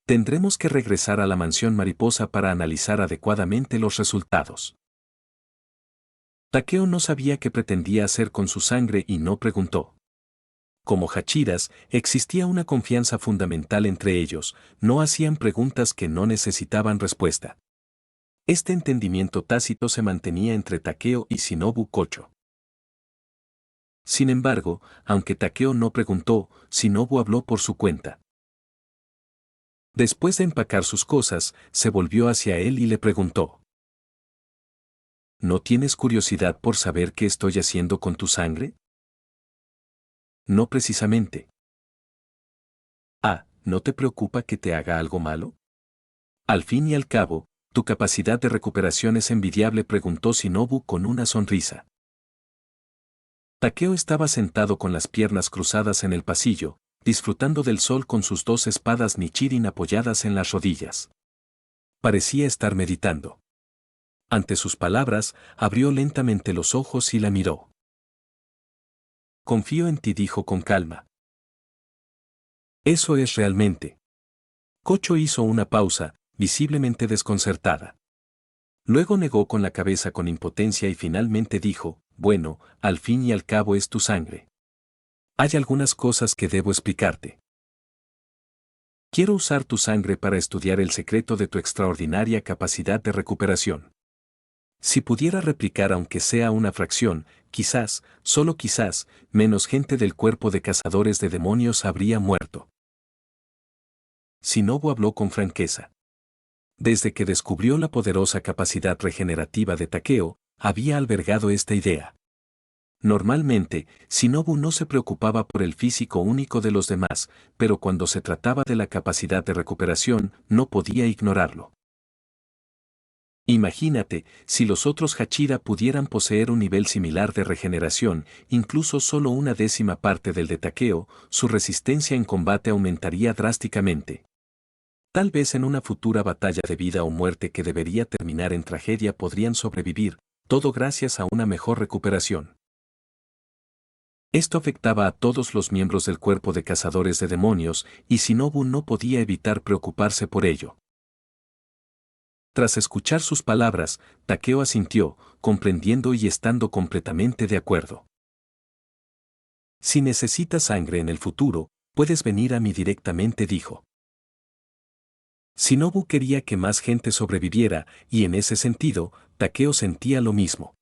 Tendremos que regresar a la mansión mariposa para analizar adecuadamente los resultados. Takeo no sabía qué pretendía hacer con su sangre y no preguntó. Como Hachiras, existía una confianza fundamental entre ellos, no hacían preguntas que no necesitaban respuesta. Este entendimiento tácito se mantenía entre Takeo y Shinobu Kocho. Sin embargo, aunque Takeo no preguntó, Shinobu habló por su cuenta. Después de empacar sus cosas, se volvió hacia él y le preguntó. ¿No tienes curiosidad por saber qué estoy haciendo con tu sangre? No precisamente. Ah, ¿no te preocupa que te haga algo malo? Al fin y al cabo, tu capacidad de recuperación es envidiable, preguntó Shinobu con una sonrisa. Takeo estaba sentado con las piernas cruzadas en el pasillo, disfrutando del sol con sus dos espadas Nichirin apoyadas en las rodillas. Parecía estar meditando. Ante sus palabras, abrió lentamente los ojos y la miró. Confío en ti, dijo con calma. Eso es realmente. Kocho hizo una pausa, visiblemente desconcertada. Luego negó con la cabeza con impotencia y finalmente dijo, bueno, al fin y al cabo es tu sangre. Hay algunas cosas que debo explicarte. Quiero usar tu sangre para estudiar el secreto de tu extraordinaria capacidad de recuperación. Si pudiera replicar aunque sea una fracción, quizás, solo quizás, menos gente del cuerpo de cazadores de demonios habría muerto. Shinobu habló con franqueza. Desde que descubrió la poderosa capacidad regenerativa de Takeo, había albergado esta idea. Normalmente, Shinobu no se preocupaba por el físico único de los demás, pero cuando se trataba de la capacidad de recuperación, no podía ignorarlo. Imagínate, si los otros Hachira pudieran poseer un nivel similar de regeneración, incluso solo una décima parte del de Takeo, su resistencia en combate aumentaría drásticamente. Tal vez en una futura batalla de vida o muerte que debería terminar en tragedia podrían sobrevivir, todo gracias a una mejor recuperación. Esto afectaba a todos los miembros del cuerpo de cazadores de demonios, y Shinobu no podía evitar preocuparse por ello. Tras escuchar sus palabras, Takeo asintió, comprendiendo y estando completamente de acuerdo. Si necesitas sangre en el futuro, puedes venir a mí directamente, dijo. Shinobu quería que más gente sobreviviera, y en ese sentido, Takeo sentía lo mismo.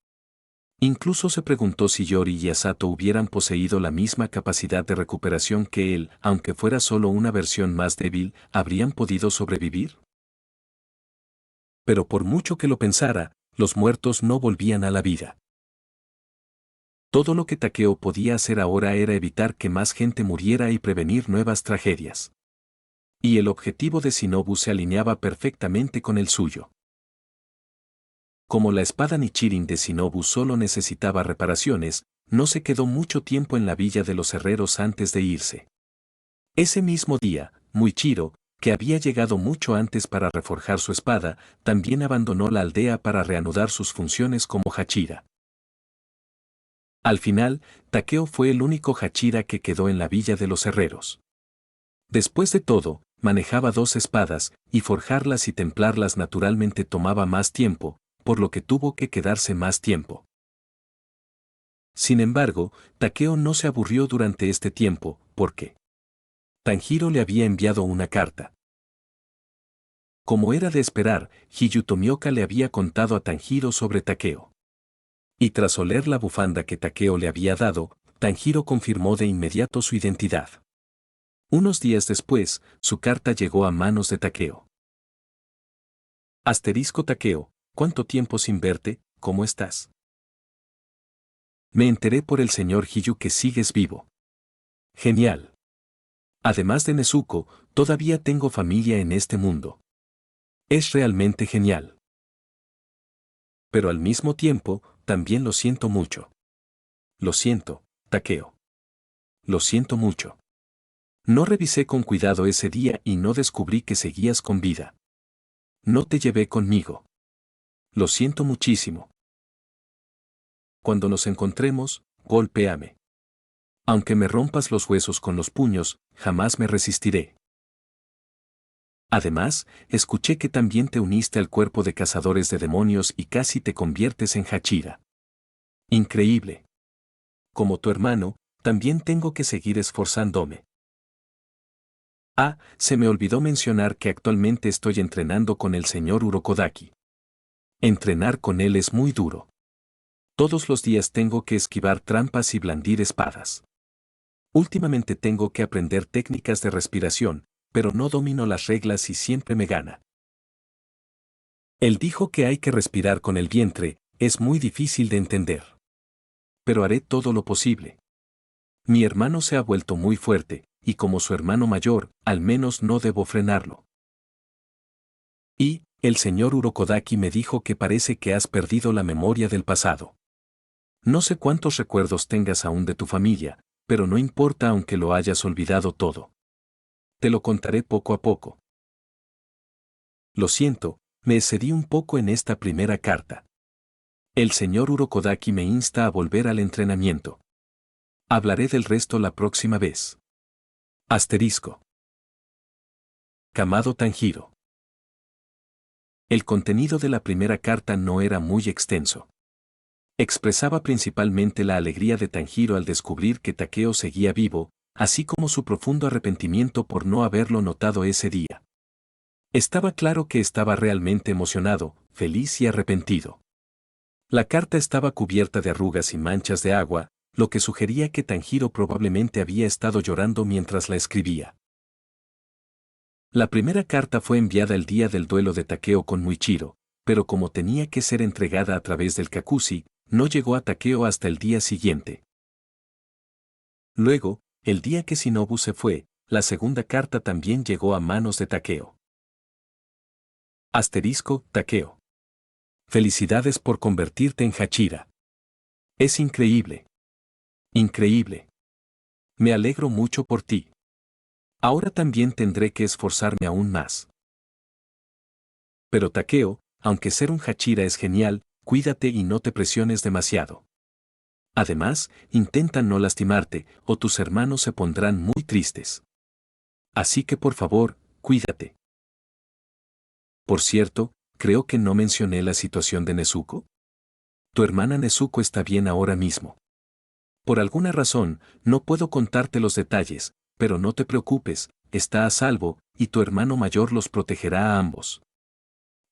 Incluso se preguntó si Yori y Asato hubieran poseído la misma capacidad de recuperación que él, aunque fuera solo una versión más débil, ¿habrían podido sobrevivir? Pero por mucho que lo pensara, los muertos no volvían a la vida. Todo lo que Takeo podía hacer ahora era evitar que más gente muriera y prevenir nuevas tragedias. Y el objetivo de Shinobu se alineaba perfectamente con el suyo. Como la espada Nichirin de Shinobu solo necesitaba reparaciones, no se quedó mucho tiempo en la villa de los herreros antes de irse. Ese mismo día, Muichiro, que había llegado mucho antes para reforjar su espada, también abandonó la aldea para reanudar sus funciones como Hachira. Al final, Takeo fue el único Hachira que quedó en la villa de los herreros. Después de todo, manejaba dos espadas, y forjarlas y templarlas naturalmente tomaba más tiempo, por lo que tuvo que quedarse más tiempo. Sin embargo, Takeo no se aburrió durante este tiempo, porque Tanjiro le había enviado una carta. Como era de esperar, Hiyu Tomioka le había contado a Tanjiro sobre Takeo. Y tras oler la bufanda que Takeo le había dado, Tanjiro confirmó de inmediato su identidad. Unos días después, su carta llegó a manos de Takeo. Asterisco Takeo, ¿cuánto tiempo sin verte? ¿Cómo estás? Me enteré por el señor Hiyu que sigues vivo. Genial. Además de Nezuko, todavía tengo familia en este mundo. Es realmente genial. Pero al mismo tiempo, también lo siento mucho. Lo siento, Takeo. Lo siento mucho. No revisé con cuidado ese día y no descubrí que seguías con vida. No te llevé conmigo. Lo siento muchísimo. Cuando nos encontremos, golpéame. Aunque me rompas los huesos con los puños, jamás me resistiré. Además, escuché que también te uniste al cuerpo de cazadores de demonios y casi te conviertes en Hachira. Increíble. Como tu hermano, también tengo que seguir esforzándome. Ah, se me olvidó mencionar que actualmente estoy entrenando con el señor Urokodaki. Entrenar con él es muy duro. Todos los días tengo que esquivar trampas y blandir espadas. Últimamente tengo que aprender técnicas de respiración, pero no domino las reglas y siempre me gana. Él dijo que hay que respirar con el vientre, es muy difícil de entender. Pero haré todo lo posible. Mi hermano se ha vuelto muy fuerte, y como su hermano mayor, al menos no debo frenarlo. Y, el señor Urokodaki me dijo que parece que has perdido la memoria del pasado. No sé cuántos recuerdos tengas aún de tu familia, pero no importa aunque lo hayas olvidado todo. Te lo contaré poco a poco. Lo siento, me excedí un poco en esta primera carta. El señor Urokodaki me insta a volver al entrenamiento. Hablaré del resto la próxima vez. Asterisco. Kamado Tanjiro. El contenido de la primera carta no era muy extenso. Expresaba principalmente la alegría de Tanjiro al descubrir que Takeo seguía vivo, así como su profundo arrepentimiento por no haberlo notado ese día. Estaba claro que estaba realmente emocionado, feliz y arrepentido. La carta estaba cubierta de arrugas y manchas de agua, lo que sugería que Tanjiro probablemente había estado llorando mientras la escribía. La primera carta fue enviada el día del duelo de Takeo con Muichiro, pero como tenía que ser entregada a través del Kakushi, no llegó a Takeo hasta el día siguiente. Luego, el día que Shinobu se fue, la segunda carta también llegó a manos de Takeo. Asterisco, Takeo. Felicidades por convertirte en Hachira. Es increíble. Increíble. Me alegro mucho por ti. Ahora también tendré que esforzarme aún más. Pero Takeo, aunque ser un Hachira es genial, cuídate y no te presiones demasiado. Además, intenta no lastimarte, o tus hermanos se pondrán muy tristes. Así que por favor, cuídate. Por cierto, creo que no mencioné la situación de Nezuko. Tu hermana Nezuko está bien ahora mismo. Por alguna razón, no puedo contarte los detalles, pero no te preocupes, está a salvo, y tu hermano mayor los protegerá a ambos.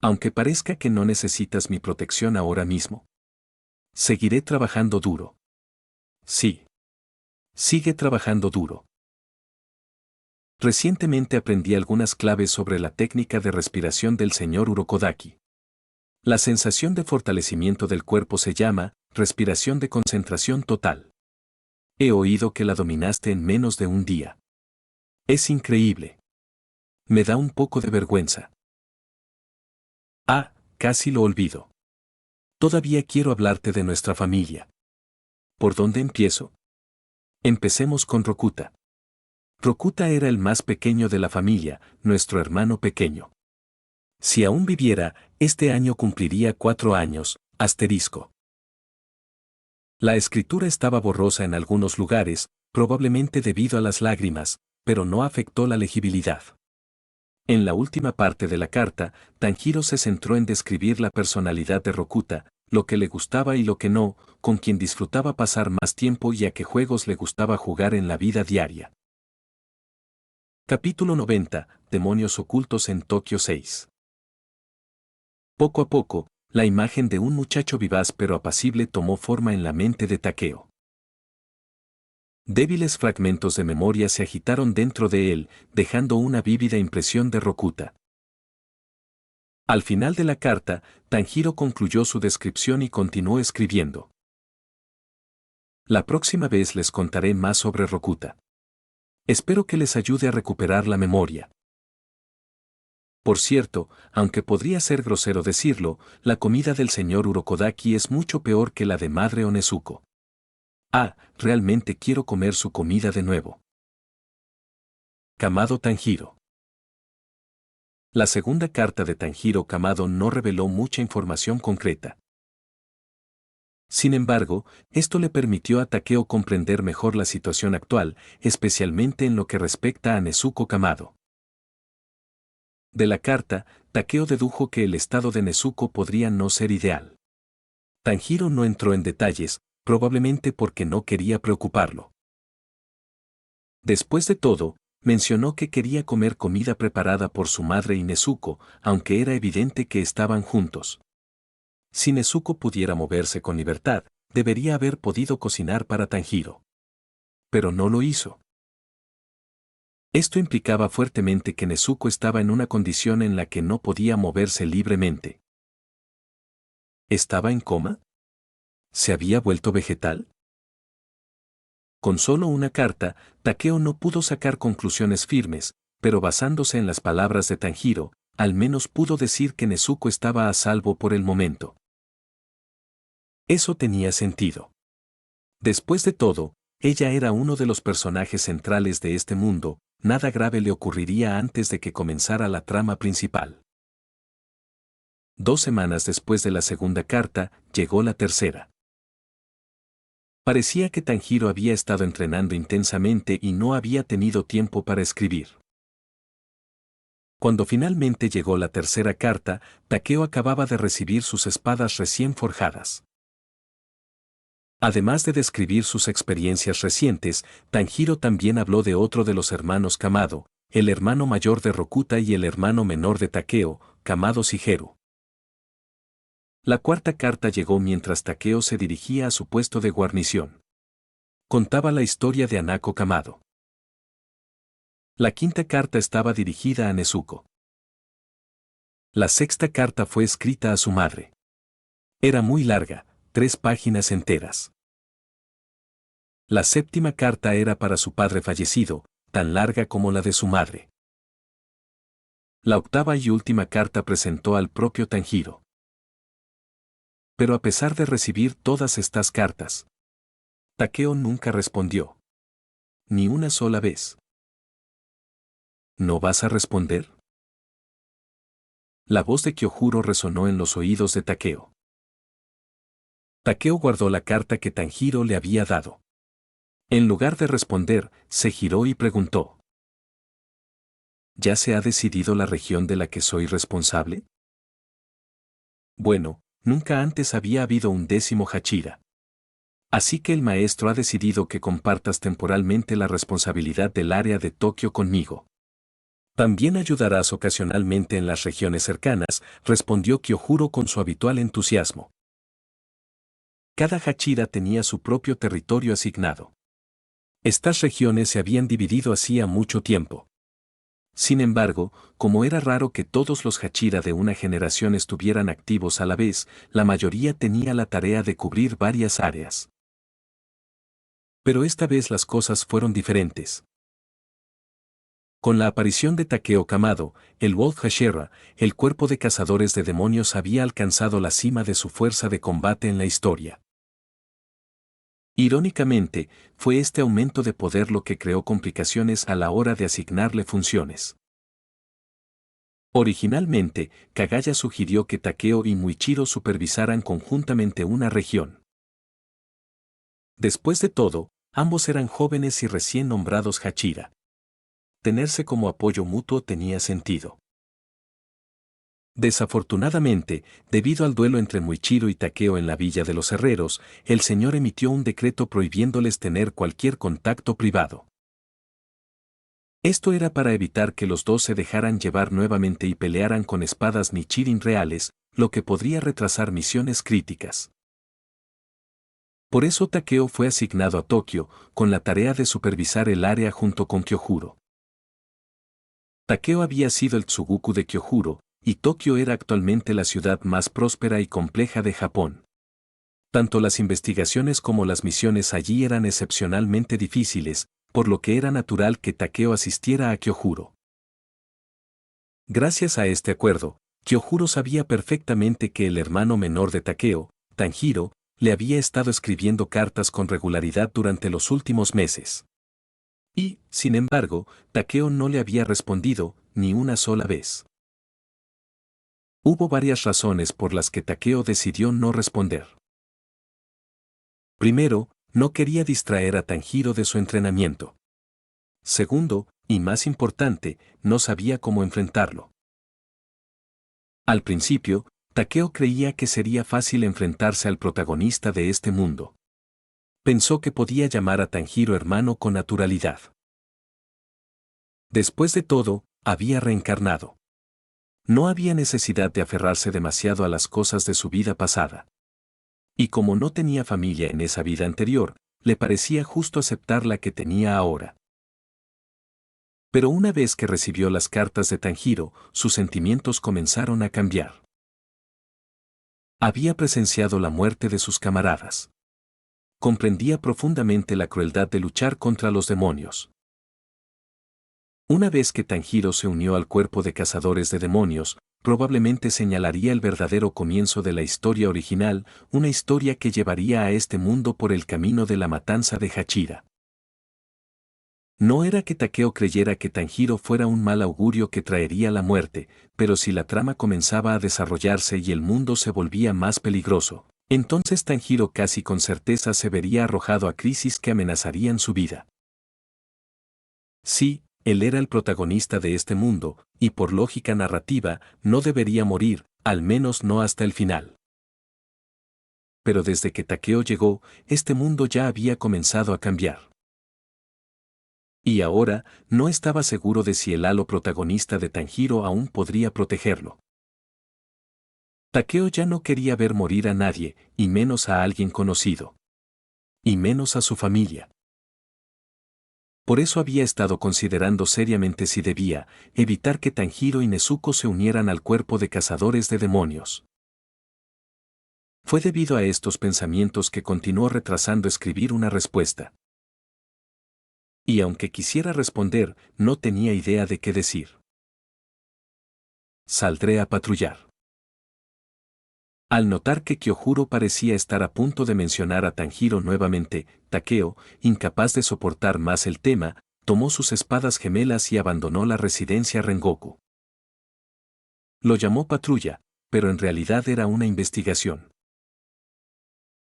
Aunque parezca que no necesitas mi protección ahora mismo. Seguiré trabajando duro. Sí. Sigue trabajando duro. Recientemente aprendí algunas claves sobre la técnica de respiración del señor Urokodaki. La sensación de fortalecimiento del cuerpo se llama respiración de concentración total. He oído que la dominaste en menos de un día. Es increíble. Me da un poco de vergüenza. Ah, casi lo olvido. Todavía quiero hablarte de nuestra familia. ¿Por dónde empiezo? Empecemos con Rokuta. Rokuta era el más pequeño de la familia, nuestro hermano pequeño. Si aún viviera, este año cumpliría 4 años, asterisco. La escritura estaba borrosa en algunos lugares, probablemente debido a las lágrimas, pero no afectó la legibilidad. En la última parte de la carta, Tanjiro se centró en describir la personalidad de Rokuta, lo que le gustaba y lo que no, con quien disfrutaba pasar más tiempo y a qué juegos le gustaba jugar en la vida diaria. Capítulo 90. Demonios ocultos en Tokio 6. Poco a poco, la imagen de un muchacho vivaz pero apacible tomó forma en la mente de Takeo. Débiles fragmentos de memoria se agitaron dentro de él, dejando una vívida impresión de Rokuta. Al final de la carta, Tanjiro concluyó su descripción y continuó escribiendo. La próxima vez les contaré más sobre Rokuta. Espero que les ayude a recuperar la memoria. Por cierto, aunque podría ser grosero decirlo, la comida del señor Urokodaki es mucho peor que la de Madre Onezuko. Ah, realmente quiero comer su comida de nuevo. Kamado Tanjiro. La segunda carta de Tanjiro Kamado no reveló mucha información concreta. Sin embargo, esto le permitió a Takeo comprender mejor la situación actual, especialmente en lo que respecta a Nezuko Kamado. De la carta, Takeo dedujo que el estado de Nezuko podría no ser ideal. Tanjiro no entró en detalles, probablemente porque no quería preocuparlo. Después de todo, mencionó que quería comer comida preparada por su madre y Nezuko, aunque era evidente que estaban juntos. Si Nezuko pudiera moverse con libertad, debería haber podido cocinar para Tanjiro. Pero no lo hizo. Esto implicaba fuertemente que Nezuko estaba en una condición en la que no podía moverse libremente. ¿Estaba en coma? ¿Se había vuelto vegetal? Con solo una carta, Takeo no pudo sacar conclusiones firmes, pero basándose en las palabras de Tanjiro, al menos pudo decir que Nezuko estaba a salvo por el momento. Eso tenía sentido. Después de todo, ella era uno de los personajes centrales de este mundo, nada grave le ocurriría antes de que comenzara la trama principal. 2 semanas después de la segunda carta, llegó la tercera. Parecía que Tanjiro había estado entrenando intensamente y no había tenido tiempo para escribir. Cuando finalmente llegó la tercera carta, Takeo acababa de recibir sus espadas recién forjadas. Además de describir sus experiencias recientes, Tanjiro también habló de otro de los hermanos Kamado, el hermano mayor de Rokuta y el hermano menor de Takeo, Kamado Shigeru. La cuarta carta llegó mientras Takeo se dirigía a su puesto de guarnición. Contaba la historia de Hanako Kamado. La quinta carta estaba dirigida a Nezuko. La sexta carta fue escrita a su madre. Era muy larga, 3 páginas enteras. La séptima carta era para su padre fallecido, tan larga como la de su madre. La octava y última carta presentó al propio Tanjiro. Pero a pesar de recibir todas estas cartas, Takeo nunca respondió. Ni una sola vez. ¿No vas a responder? La voz de Kyojuro resonó en los oídos de Takeo. Takeo guardó la carta que Tanjiro le había dado. En lugar de responder, se giró y preguntó. ¿Ya se ha decidido la región de la que soy responsable? Bueno, nunca antes había habido un 10º Hachira. Así que el maestro ha decidido que compartas temporalmente la responsabilidad del área de Tokio conmigo. También ayudarás ocasionalmente en las regiones cercanas, respondió Kyojuro con su habitual entusiasmo. Cada Hachira tenía su propio territorio asignado. Estas regiones se habían dividido hacía mucho tiempo. Sin embargo, como era raro que todos los Hachira de una generación estuvieran activos a la vez, la mayoría tenía la tarea de cubrir varias áreas. Pero esta vez las cosas fueron diferentes. Con la aparición de Takeo Kamado, el Wolf Hashira, el cuerpo de cazadores de demonios había alcanzado la cima de su fuerza de combate en la historia. Irónicamente, fue este aumento de poder lo que creó complicaciones a la hora de asignarle funciones. Originalmente, Kagaya sugirió que Takeo y Muichiro supervisaran conjuntamente una región. Después de todo, ambos eran jóvenes y recién nombrados Hachira. Tenerse como apoyo mutuo tenía sentido. Desafortunadamente, debido al duelo entre Muichiro y Takeo en la Villa de los Herreros, el señor emitió un decreto prohibiéndoles tener cualquier contacto privado. Esto era para evitar que los dos se dejaran llevar nuevamente y pelearan con espadas Nichirin reales, lo que podría retrasar misiones críticas. Por eso Takeo fue asignado a Tokio, con la tarea de supervisar el área junto con Kyojuro. Takeo había sido el Tsuguku de Kyojuro, y Tokio era actualmente la ciudad más próspera y compleja de Japón. Tanto las investigaciones como las misiones allí eran excepcionalmente difíciles, por lo que era natural que Takeo asistiera a Kyojuro. Gracias a este acuerdo, Kyojuro sabía perfectamente que el hermano menor de Takeo, Tanjiro, le había estado escribiendo cartas con regularidad durante los últimos meses. Y, sin embargo, Takeo no le había respondido, ni una sola vez. Hubo varias razones por las que Takeo decidió no responder. Primero, no quería distraer a Tanjiro de su entrenamiento. Segundo, y más importante, no sabía cómo enfrentarlo. Al principio, Takeo creía que sería fácil enfrentarse al protagonista de este mundo. Pensó que podía llamar a Tanjiro hermano con naturalidad. Después de todo, había reencarnado. No había necesidad de aferrarse demasiado a las cosas de su vida pasada. Y como no tenía familia en esa vida anterior, le parecía justo aceptar la que tenía ahora. Pero una vez que recibió las cartas de Tanjiro, sus sentimientos comenzaron a cambiar. Había presenciado la muerte de sus camaradas. Comprendía profundamente la crueldad de luchar contra los demonios. Una vez que Tanjiro se unió al cuerpo de cazadores de demonios, probablemente señalaría el verdadero comienzo de la historia original, una historia que llevaría a este mundo por el camino de la matanza de Hachira. No era que Takeo creyera que Tanjiro fuera un mal augurio que traería la muerte, pero si la trama comenzaba a desarrollarse y el mundo se volvía más peligroso, entonces Tanjiro casi con certeza se vería arrojado a crisis que amenazarían su vida. Sí, él era el protagonista de este mundo, y por lógica narrativa, no debería morir, al menos no hasta el final. Pero desde que Takeo llegó, este mundo ya había comenzado a cambiar. Y ahora, no estaba seguro de si el halo protagonista de Tanjiro aún podría protegerlo. Takeo ya no quería ver morir a nadie, y menos a alguien conocido. Y menos a su familia. Por eso había estado considerando seriamente si debía evitar que Tanjiro y Nezuko se unieran al cuerpo de cazadores de demonios. Fue debido a estos pensamientos que continuó retrasando escribir una respuesta. Y aunque quisiera responder, no tenía idea de qué decir. Saldré a patrullar. Al notar que Kyojuro parecía estar a punto de mencionar a Tanjiro nuevamente, Takeo, incapaz de soportar más el tema, tomó sus espadas gemelas y abandonó la residencia Rengoku. Lo llamó patrulla, pero en realidad era una investigación.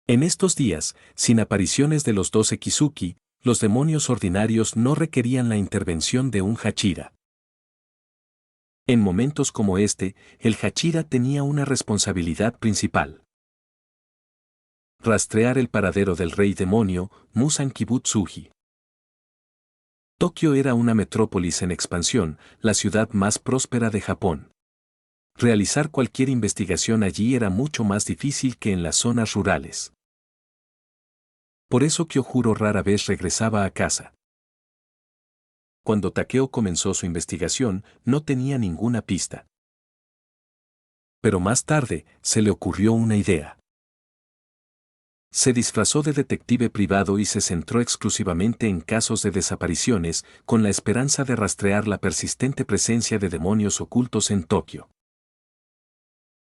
En estos días, sin apariciones de los 12 Kizuki, los demonios ordinarios no requerían la intervención de un Hachira. En momentos como este, el Hachira tenía una responsabilidad principal. Rastrear el paradero del rey demonio, Musan Kibutsuji. Tokio era una metrópolis en expansión, la ciudad más próspera de Japón. Realizar cualquier investigación allí era mucho más difícil que en las zonas rurales. Por eso Kyojuro rara vez regresaba a casa. Cuando Takeo comenzó su investigación, no tenía ninguna pista. Pero más tarde, se le ocurrió una idea. Se disfrazó de detective privado y se centró exclusivamente en casos de desapariciones, con la esperanza de rastrear la persistente presencia de demonios ocultos en Tokio.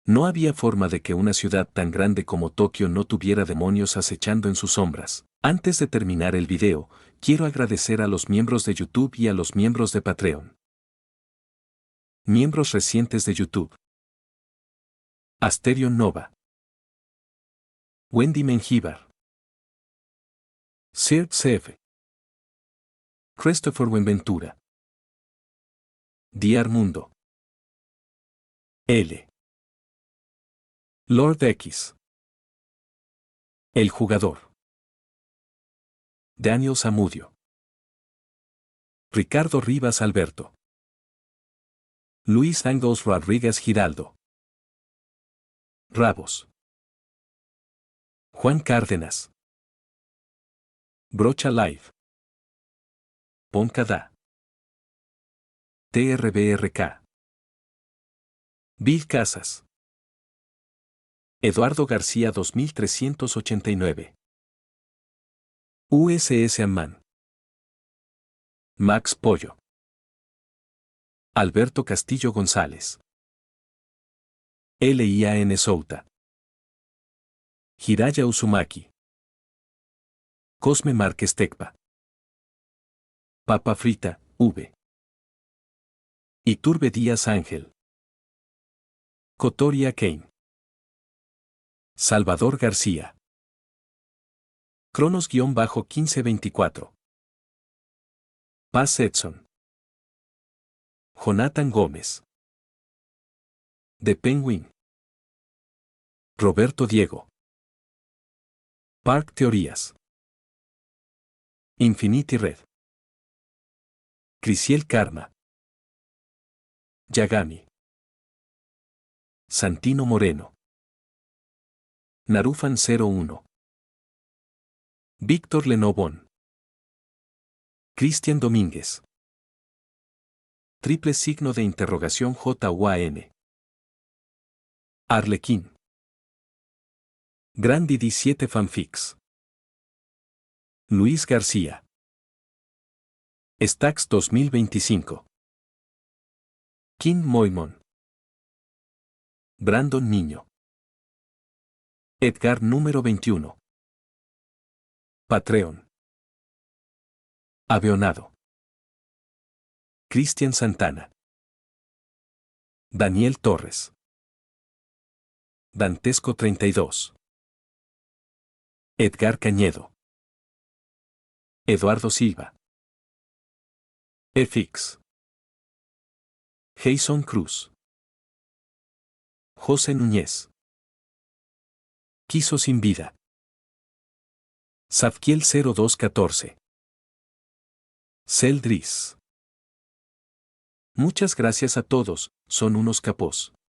No había forma de que una ciudad tan grande como Tokio no tuviera demonios acechando en sus sombras. Antes de terminar el video, quiero agradecer a los miembros de YouTube y a los miembros de Patreon. Miembros recientes de YouTube. Asterion Nova. Wendy Mengíbar. Sir Sef. Christopher Buenventura. Diar Mundo. L. Lord X. El jugador. Daniel Zamudio. Ricardo Rivas Alberto. Luis Angos Rodríguez Giraldo. Rabos. Juan Cárdenas. Brocha Live. Poncada. TRBRK. Bill Casas. Eduardo García 2389. USS Amman. Max Pollo. Alberto Castillo González. LIAN Souta. Hiraya Uzumaki. Cosme Márquez Tecpa. Papa Frita, V. Iturbe Díaz Ángel. Cotoria Kane. Salvador García. Cronos-1524. Paz Edson. Jonathan Gómez. The Penguin. Roberto Diego. Park Teorías. Infinity Red. Crisiel Karma. Yagami. Santino Moreno. Narufan 01. Víctor Lenovón. Cristian Domínguez. Triple signo de interrogación JUAN. Arlequín. Grandi 17 Fanfics. Luis García. Stax 2025. Kim Moimon. Brandon Niño. Edgar número 21. Patreon. Avionado. Cristian Santana. Daniel Torres. Dantesco 32. Edgar Cañedo. Eduardo Silva. FX. Jason Cruz. José Núñez. Quiso sin vida. Safkiel 0214. Celdris. Muchas gracias a todos, son unos capos.